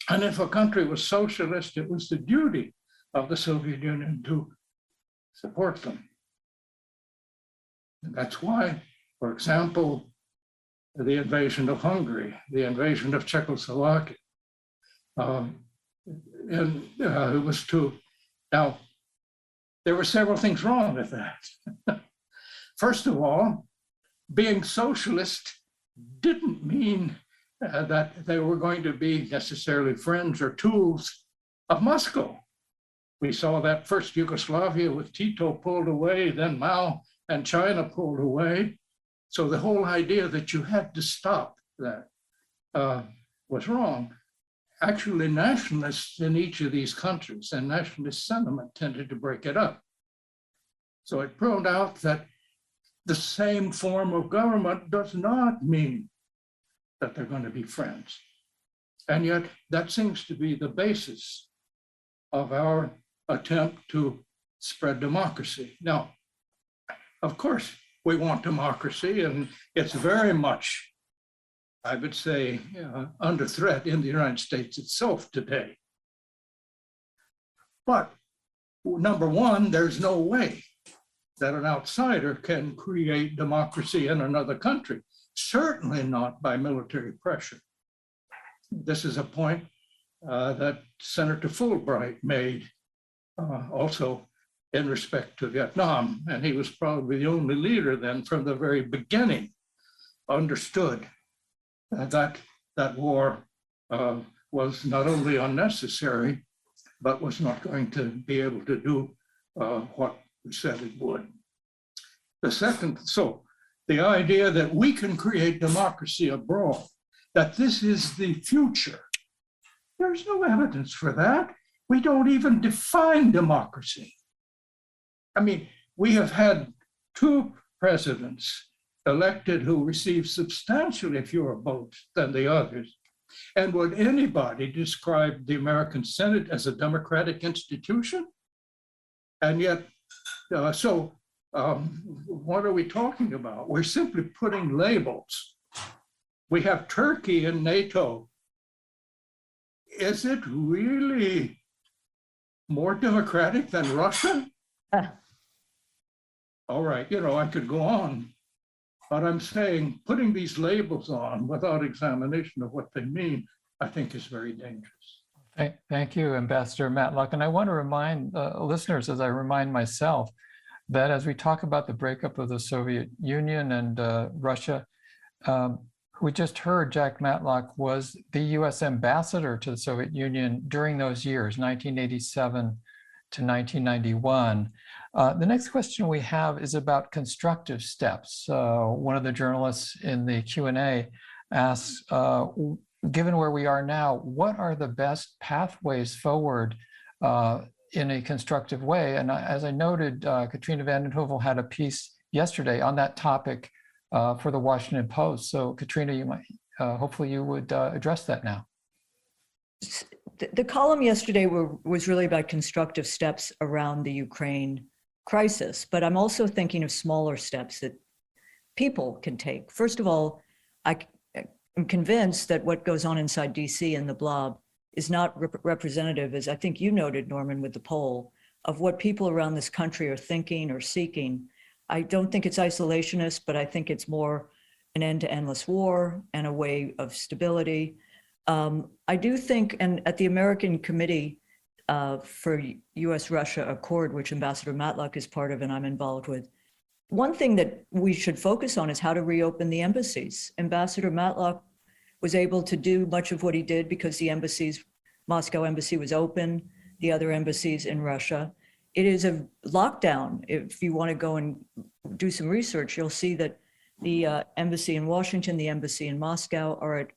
And if a country was socialist, it was the duty of the Soviet Union to support them. And that's why, for example, the invasion of Hungary, the invasion of Czechoslovakia, it was to, now, there were several things wrong with that. First of all, being socialist didn't mean that they were going to be necessarily friends or tools of Moscow. We saw that first Yugoslavia with Tito pulled away, then Mao and China pulled away. So the whole idea that you had to stop that was wrong. Actually, nationalists in each of these countries and nationalist sentiment tended to break it up. So it proved out that the same form of government does not mean that they're going to be friends. And yet that seems to be the basis of our attempt to spread democracy. Now, of course, we want democracy, and it's very much, I would say, under threat in the United States itself today. But number one, there's no way that an outsider can create democracy in another country, certainly not by military pressure. This is a point that Senator Fulbright made also in respect to Vietnam. And he was probably the only leader then from the very beginning understood that that war was not only unnecessary, but was not going to be able to do what we said it would. The second, so the idea that we can create democracy abroad, that this is the future, there's no evidence for that. We don't even define democracy. I mean, we have had 2 presidents elected who received substantially fewer votes than the others. And would anybody describe the American Senate as a democratic institution? And yet, what are we talking about? We're simply putting labels. We have Turkey in NATO. Is it really more democratic than Russia? All right, I could go on, but I'm saying putting these labels on without examination of what they mean, I think is very dangerous. Thank you, Ambassador Matlock. And I want to remind listeners, as I remind myself, that as we talk about the breakup of the Soviet Union and Russia, we just heard Jack Matlock was the US ambassador to the Soviet Union during those years, 1987 to 1991. The next question we have is about constructive steps. One of the journalists in the Q&A asks, given where we are now, what are the best pathways forward in a constructive way? And as I noted, Katrina vanden Heuvel had a piece yesterday on that topic for the Washington Post. So Katrina, you might, hopefully you would address that now. The column yesterday was really about constructive steps around the Ukraine crisis, but I'm also thinking of smaller steps that people can take. First of all, I'm convinced that what goes on inside DC and the blob is not representative, as I think you noted, Norman, with the poll, of what people around this country are thinking or seeking. I don't think it's isolationist, but I think it's more an end to endless war and a way of stability. I do think, and at the American Committee for US-Russia Accord, which Ambassador Matlock is part of and I'm involved with, one thing that we should focus on is how to reopen the embassies. Ambassador Matlock was able to do much of what he did because the embassies, Moscow embassy was open, the other embassies in Russia. It is a lockdown. If you want to go and do some research, you'll see that the embassy in Washington, the embassy in Moscow are at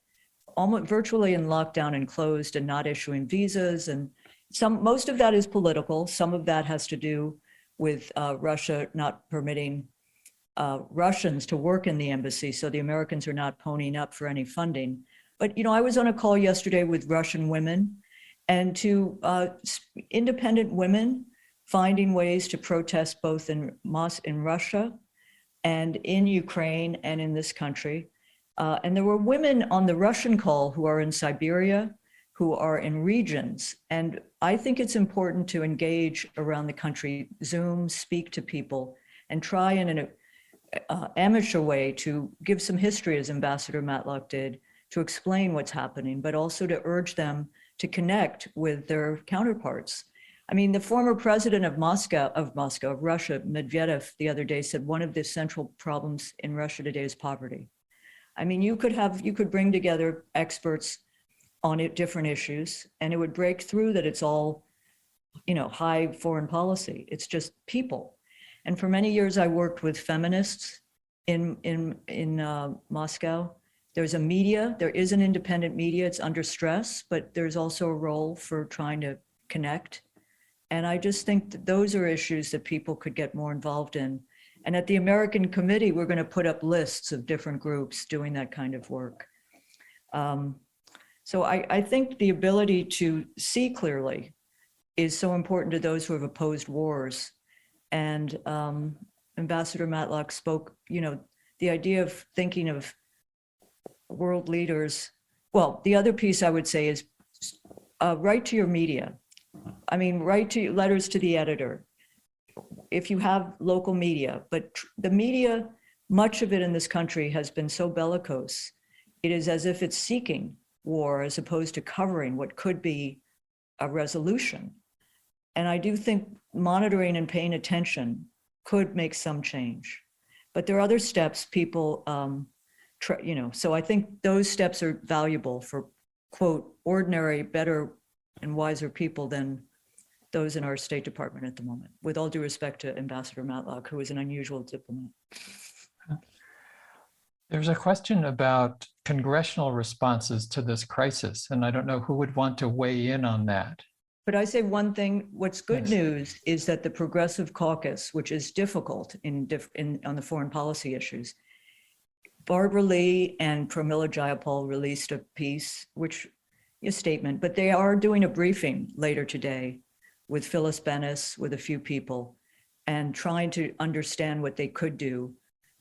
almost virtually in lockdown and closed and not issuing visas. And most of that is political. Some of that has to do with Russia not permitting Russians to work in the embassy. So the Americans are not ponying up for any funding. But, I was on a call yesterday with Russian women and to independent women finding ways to protest both in Russia and in Ukraine and in this country. And there were women on the Russian call who are in Siberia, who are in regions. And I think it's important to engage around the country, Zoom, speak to people, and try in an amateur way to give some history, as Ambassador Matlock did, to explain what's happening, but also to urge them to connect with their counterparts. I mean, the former president of Russia, Medvedev, the other day said one of the central problems in Russia today is poverty. I mean, you could bring together experts on different issues, and it would break through that it's all, high foreign policy. It's just people. And for many years, I worked with feminists in Moscow. There's a media. There is an independent media. It's under stress, but there's also a role for trying to connect. And I just think that those are issues that people could get more involved in. And at the American Committee, we're going to put up lists of different groups doing that kind of work. So I think the ability to see clearly is so important to those who have opposed wars. And Ambassador Matlock spoke, the idea of thinking of world leaders. Well, the other piece I would say is write to your media. I mean, write to letters to the editor. If you have local media, but the media, much of it in this country has been so bellicose. It is as if it's seeking war as opposed to covering what could be a resolution. And I do think monitoring and paying attention could make some change. But there are other steps people, so I think those steps are valuable for, quote, ordinary, better and wiser people than those in our State Department at the moment, with all due respect to Ambassador Matlock, who is an unusual diplomat. There's a question about congressional responses to this crisis, and I don't know who would want to weigh in on that. But I say one thing, what's good Yes. news is that the Progressive Caucus, which is difficult on the foreign policy issues, Barbara Lee and Pramila Jayapal released a piece, a statement, but they are doing a briefing later today with Phyllis Bennis, with a few people, and trying to understand what they could do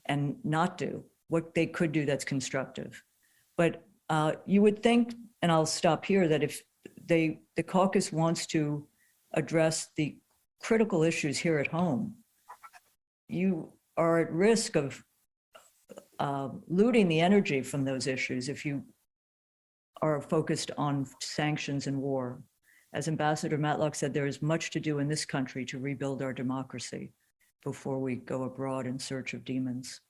and not do, what they could do that's constructive. But you would think, and I'll stop here, that if the caucus wants to address the critical issues here at home, you are at risk of looting the energy from those issues if you are focused on sanctions and war. As Ambassador Matlock said, there is much to do in this country to rebuild our democracy before we go abroad in search of demons.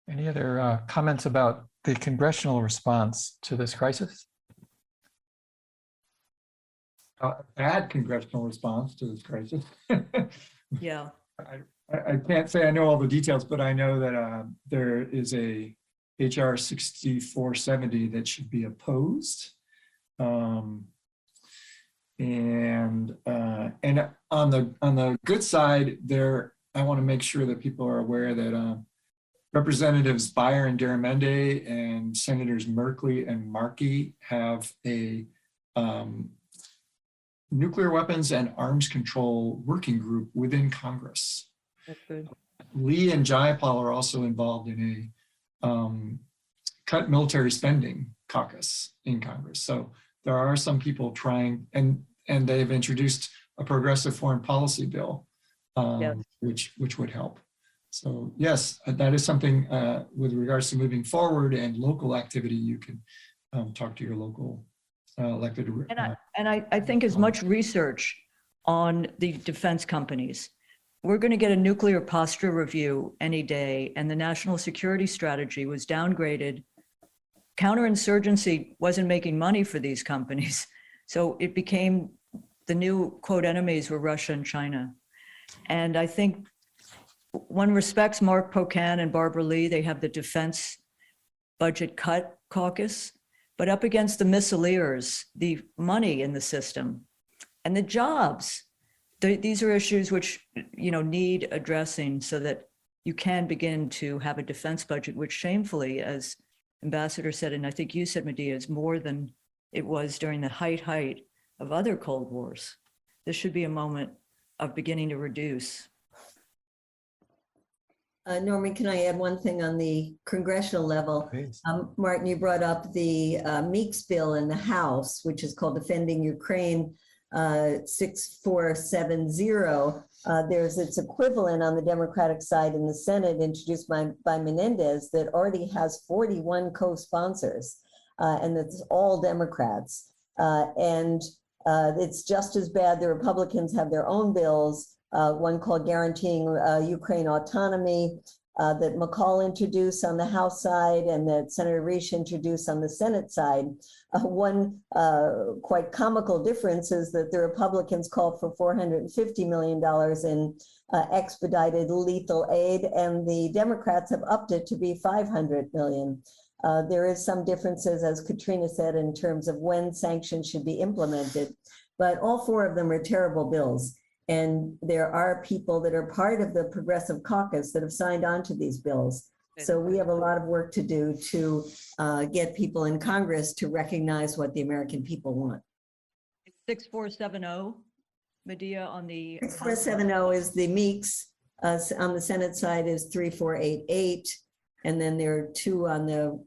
Any other comments about the congressional response to this crisis? Bad congressional response to this crisis. Yeah. I can't say I know all the details, but I know that there is a HR 6470 that should be opposed. And on the good side there, I want to make sure that people are aware that Representatives Beyer and Garamendi and Senators Merkley and Markey have a nuclear weapons and arms control working group within Congress. That's good. Lee and Jayapal are also involved in a cut military spending caucus in Congress. So there are some people trying, and they've introduced a progressive foreign policy bill, Yes. which would help. So yes, that is something with regards to moving forward and local activity. You can talk to your local elected. And I think as much research on the defense companies. We're going to get a nuclear posture review any day, and the national security strategy was downgraded. Counterinsurgency wasn't making money for these companies. So it became the new, quote, enemies were Russia and China. And I think one respects Mark Pocan and Barbara Lee. They have the Defense Budget Cut Caucus, but up against the missileers, the money in the system, and the jobs. These are issues which, need addressing so that you can begin to have a defense budget, which shamefully, as Ambassador said, and I think you said, Medea, is more than it was during the height of other Cold Wars. This should be a moment of beginning to reduce. Norman, can I add one thing on the congressional level? Martin, you brought up the Meeks bill in the House, which is called Defending Ukraine 6470. There's its equivalent on the Democratic side in the Senate, introduced by Menendez, that already has 41 co-sponsors, and it's all Democrats. And it's just as bad. The Republicans have their own bills, one called Guaranteeing Ukraine Autonomy, that McCall introduced on the House side and that Senator Risch introduced on the Senate side. One quite comical difference is that the Republicans called for $450 million in expedited lethal aid, and the Democrats have upped it to be $500 million. There is some differences, as Katrina said, in terms of when sanctions should be implemented, but all four of them are terrible bills. And there are people that are part of the Progressive Caucus that have signed on to these bills. So we have a lot of work to do to get people in Congress to recognize what the American people want. 6470, Medea, on the 6470 is the Meeks. On the Senate side is 3488. And then there are two on the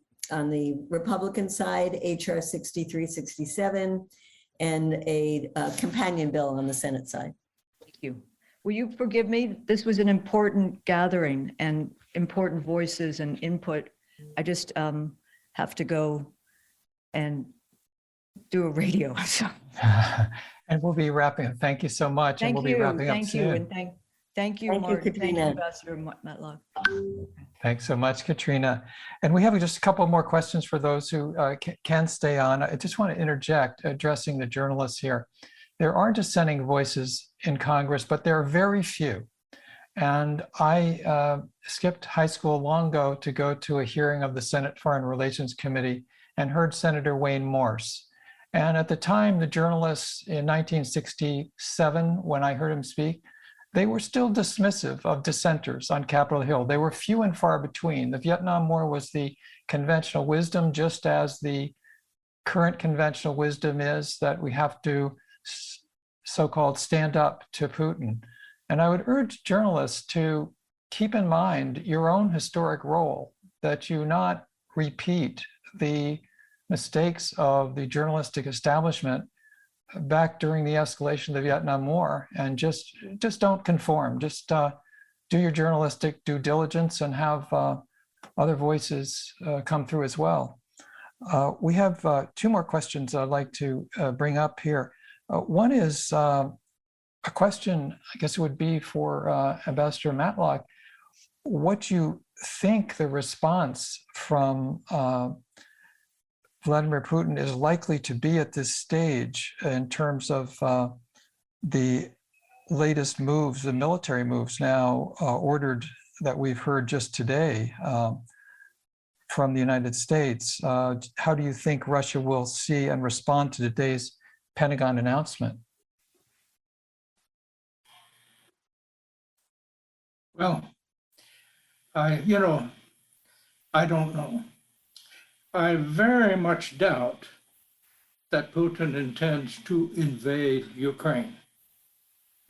Republican side, HR 6367, and a companion bill on the Senate side. Thank you. Will you forgive me? This was an important gathering and important voices and input. I just have to go and do a radio. So And we'll be wrapping up. Thank you so much. And thank we'll be you, wrapping up thank you, soon. and thank you, Thank you, Martin. Thank you, Katrina. Ambassador Matlock. Thanks so much, Katrina. And we have just a couple more questions for those who can stay on. I just want to interject, addressing the journalists here. There are dissenting voices in Congress, but there are very few. And I skipped high school long ago to go to a hearing of the Senate Foreign Relations Committee and heard Senator Wayne Morse. And at the time, the journalists in 1967, when I heard him speak, they were still dismissive of dissenters on Capitol Hill. They were few and far between. The Vietnam War was the conventional wisdom, just as the current conventional wisdom is that we have to so-called stand up to Putin. And I would urge journalists to keep in mind your own historic role, that you not repeat the mistakes of the journalistic establishment back during the escalation of the Vietnam War, and just don't conform. Just do your journalistic due diligence and have other voices come through as well. We have two more questions I'd like to bring up here. One is a question, I guess it would be for Ambassador Matlock, what you think the response from Vladimir Putin is likely to be at this stage in terms of the latest moves, the military moves now ordered that we've heard just today from the United States. How do you think Russia will see and respond to today's Pentagon announcement? Well, I don't know. I very much doubt that Putin intends to invade Ukraine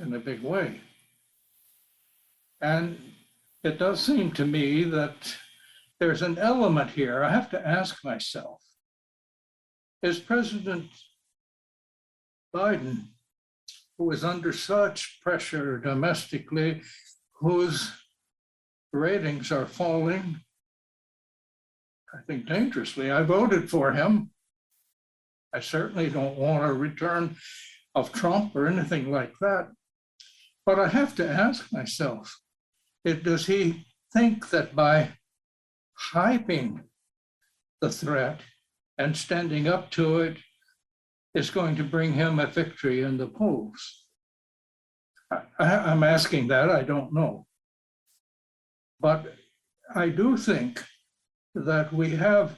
in a big way. And it does seem to me that there's an element here. I have to ask myself, is President Biden, who is under such pressure domestically, whose ratings are falling, I think dangerously. I voted for him. I certainly don't want a return of Trump or anything like that. But I have to ask myself, does he think that by hyping the threat and standing up to it is going to bring him a victory in the polls? I'm asking that, I don't know. But I do think that we have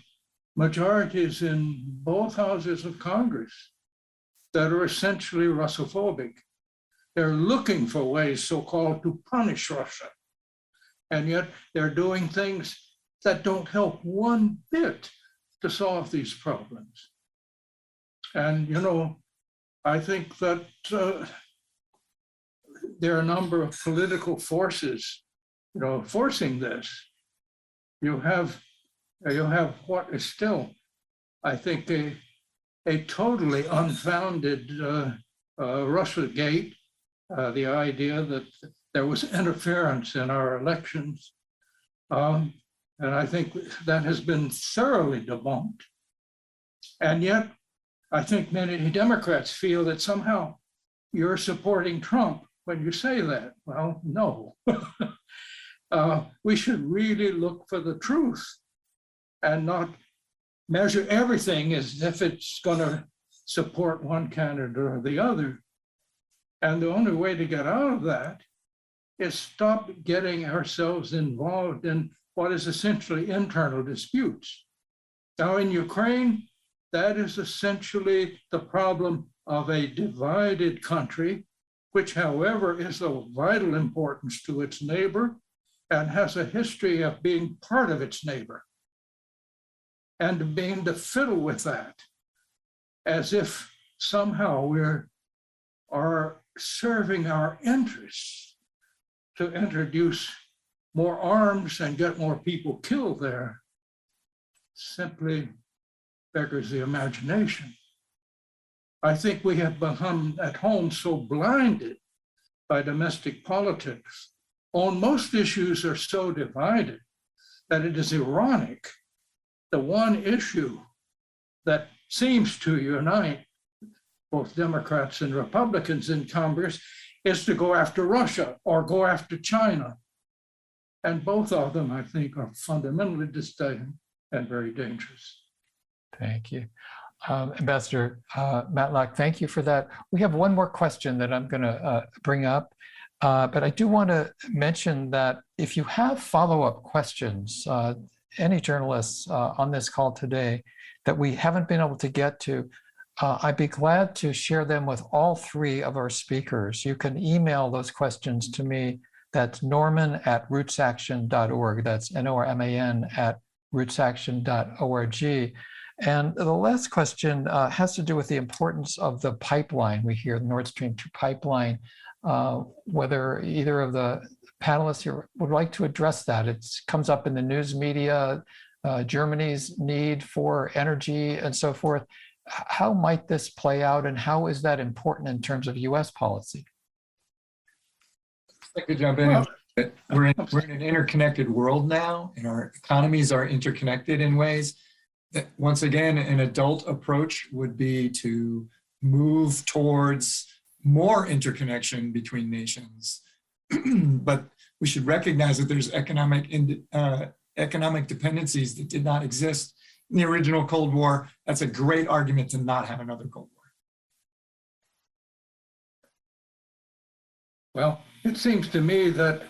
majorities in both houses of Congress that are essentially Russophobic. They're looking for ways, so-called, to punish Russia. And yet they're doing things that don't help one bit to solve these problems. And, I think that there are a number of political forces, forcing this. You have what is still, I think, a totally unfounded Russiagate, the idea that there was interference in our elections. And I think that has been thoroughly debunked. And yet, I think many Democrats feel that somehow you're supporting Trump when you say that. Well, no. We should really look for the truth and not measure everything as if it's going to support one candidate or the other. And the only way to get out of that is stop getting ourselves involved in what is essentially internal disputes. Now in Ukraine, that is essentially the problem of a divided country, which, however, is of vital importance to its neighbor and has a history of being part of its neighbor. And being to fiddle with that as if somehow we are serving our interests to introduce more arms and get more people killed there simply beggars the imagination. I think we have become at home so blinded by domestic politics. On most issues are so divided that it is ironic the one issue that seems to unite both Democrats and Republicans in Congress is to go after Russia or go after China. And both of them, I think, are fundamentally distinct and very dangerous. Thank you. Ambassador Matlock, thank you for that. We have one more question that I'm going to bring up, but I do want to mention that if you have follow-up questions, any journalists on this call today that we haven't been able to get to, I'd be glad to share them with all three of our speakers. You can email those questions to me. That's norman@rootsaction.org. That's norman@rootsaction.org. And the last question has to do with the importance of the pipeline. We hear the Nord Stream 2 pipeline, whether either of the panelists here would like to address that. It comes up in the news media, Germany's need for energy and so forth. How might this play out, and how is that important in terms of US policy? I'd like to jump in. We're in an interconnected world now, and our economies are interconnected in ways that, once again, an adult approach would be to move towards more interconnection between nations. But we should recognize that there's economic dependencies that did not exist in the original Cold War. That's a great argument to not have another Cold War. Well, it seems to me that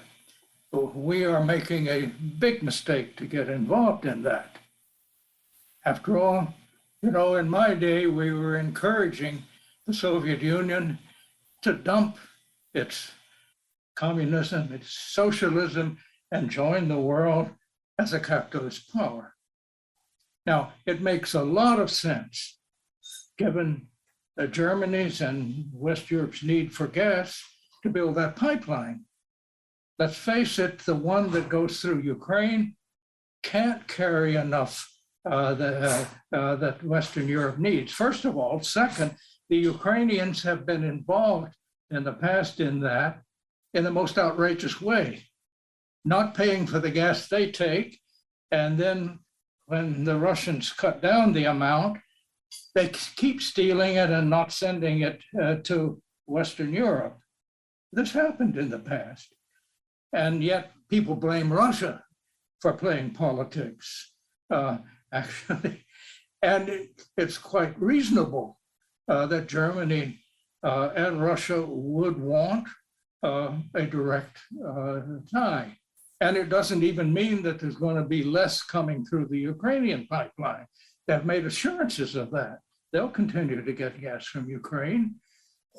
we are making a big mistake to get involved in that. After all, you know, in my day, we were encouraging the Soviet Union to dump its communism, its socialism, and join the world as a capitalist power. Now, it makes a lot of sense, given Germany's and West Europe's need for gas, to build that pipeline. Let's face it, the one that goes through Ukraine can't carry enough that Western Europe needs. First of all. Second, the Ukrainians have been involved in the past in that in the most outrageous way, not paying for the gas they take, and then when the Russians cut down the amount, they keep stealing it and not sending it to Western Europe. This happened in the past. And yet people blame Russia for playing politics, actually. And it's quite reasonable that Germany and Russia would want a direct tie. And it doesn't even mean that there's going to be less coming through the Ukrainian pipeline. They've made assurances of that. They'll continue to get gas from Ukraine.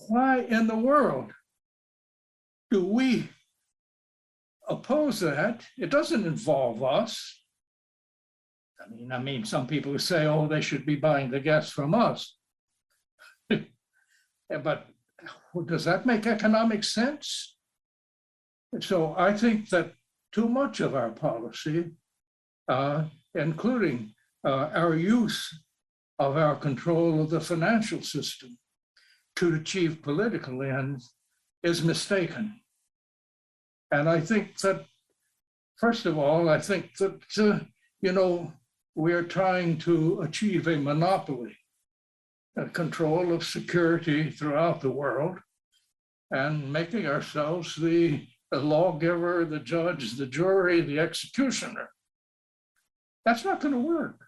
Why in the world do we oppose that? It doesn't involve us. I mean, some people who say, oh, they should be buying the gas from us. But does that make economic sense? And so I think that too much of our policy, including our use of our control of the financial system to achieve political ends, is mistaken. And I think that, first of all, I think that, you know, we are trying to achieve a monopoly, a control of security throughout the world, and making ourselves the lawgiver, the judge, the jury, the executioner. That's not going to work.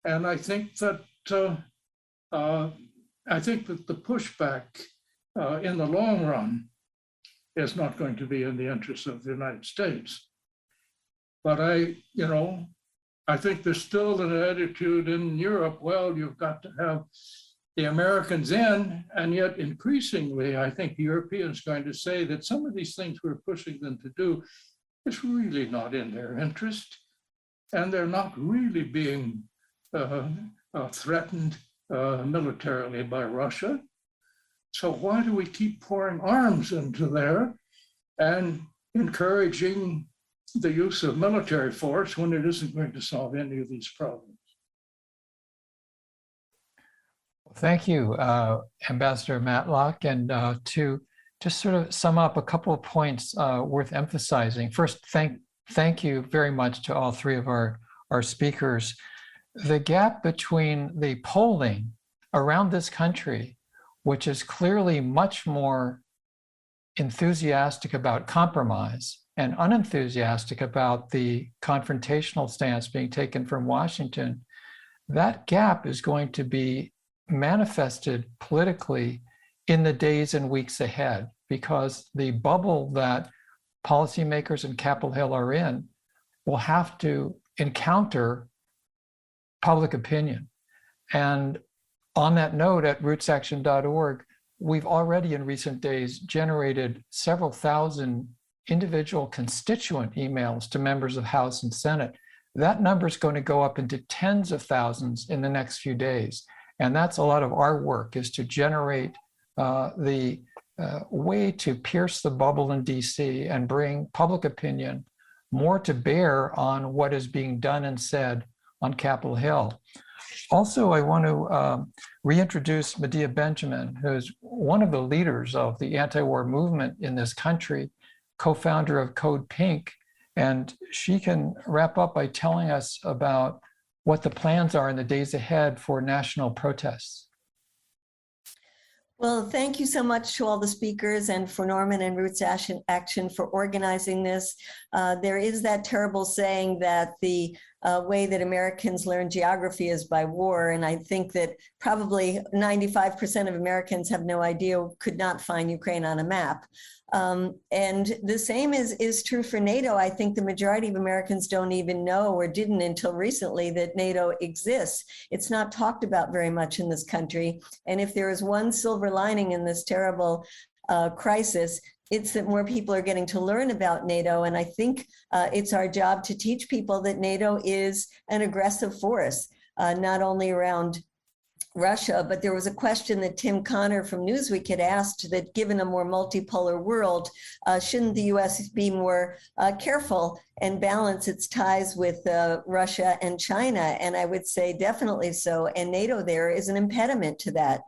And I think that the pushback in the long run is not going to be in the interest of the United States. But I think there's still an attitude in Europe, well, you've got to have the Americans in, and yet increasingly, I think Europeans are going to say that some of these things we're pushing them to do is really not in their interest, and they're not really being threatened militarily by Russia. So why do we keep pouring arms into there and encouraging the use of military force when it isn't going to solve any of these problems? Thank you, Ambassador Matlock. And to just sort of sum up a couple of points worth emphasizing. First, thank you very much to all three of our speakers. the gap between the polling around this country, which is clearly much more enthusiastic about compromise and unenthusiastic about the confrontational stance being taken from Washington, that gap is going to be manifested politically in the days and weeks ahead, because the bubble that policymakers in Capitol Hill are in will have to encounter public opinion. And on that note, at rootsaction.org, we've already in recent days generated several thousand individual constituent emails to members of House and Senate. That number is going to go up into tens of thousands in the next few days. And that's a lot of our work, is to generate the way to pierce the bubble in DC and bring public opinion more to bear on what is being done and said on Capitol Hill. Also, I want to reintroduce Medea Benjamin, who's one of the leaders of the anti-war movement in this country, co-founder of Code Pink, and she can wrap up by telling us about what the plans are in the days ahead for national protests. Well, thank you so much to all the speakers and for Norman and Roots Action for organizing this. There is that terrible saying that the way that Americans learn geography is by war. And I think that probably 95% of Americans have no idea, could not find Ukraine on a map. And the same is true for NATO. I think the majority of Americans don't even know, or didn't until recently, that NATO exists. It's not talked about very much in this country. And if there is one silver lining in this terrible crisis, it's that more people are getting to learn about NATO. And I think it's our job to teach people that NATO is an aggressive force, not only around Russia, but there was a question that Tim Connor from Newsweek had asked, that given a more multipolar world, shouldn't the US be more careful and balance its ties with Russia and China? And I would say definitely so. And NATO there is an impediment to that.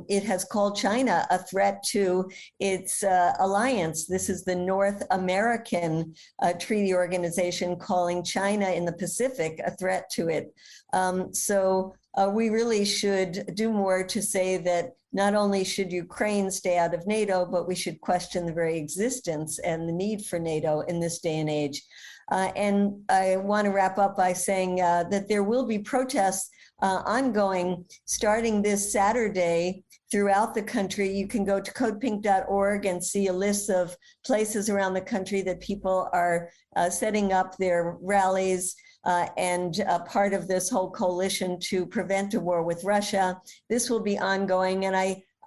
It has called China a threat to its alliance. This is the North American Treaty Organization calling China in the Pacific a threat to it. We really should do more to say that not only should Ukraine stay out of NATO, but we should question the very existence and the need for NATO in this day and age. And I want to wrap up by saying that there will be protests ongoing starting this Saturday throughout the country. You can go to codepink.org and see a list of places around the country that people are setting up their rallies and part of this whole coalition to prevent a war with Russia. This will be ongoing. And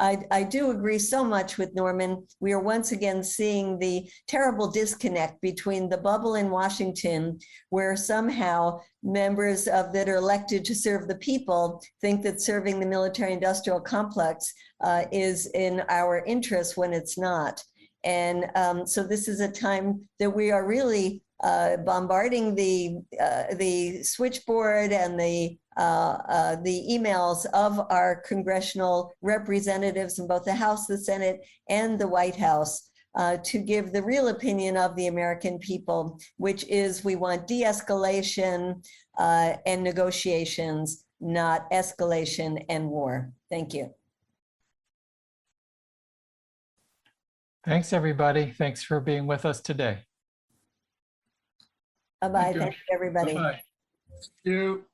I do agree so much with Norman. We are once again seeing the terrible disconnect between the bubble in Washington, where somehow members that are elected to serve the people think that serving the military-industrial complex is in our interest when it's not. And so this is a time that we are really bombarding the switchboard and the emails of our congressional representatives in both the House, the Senate, and the White House to give the real opinion of the American people, which is we want de-escalation and negotiations, not escalation and war. Thank you. Thanks, everybody. Thanks for being with us today. Bye-bye. Thank you, everybody. Bye-bye. Thank you.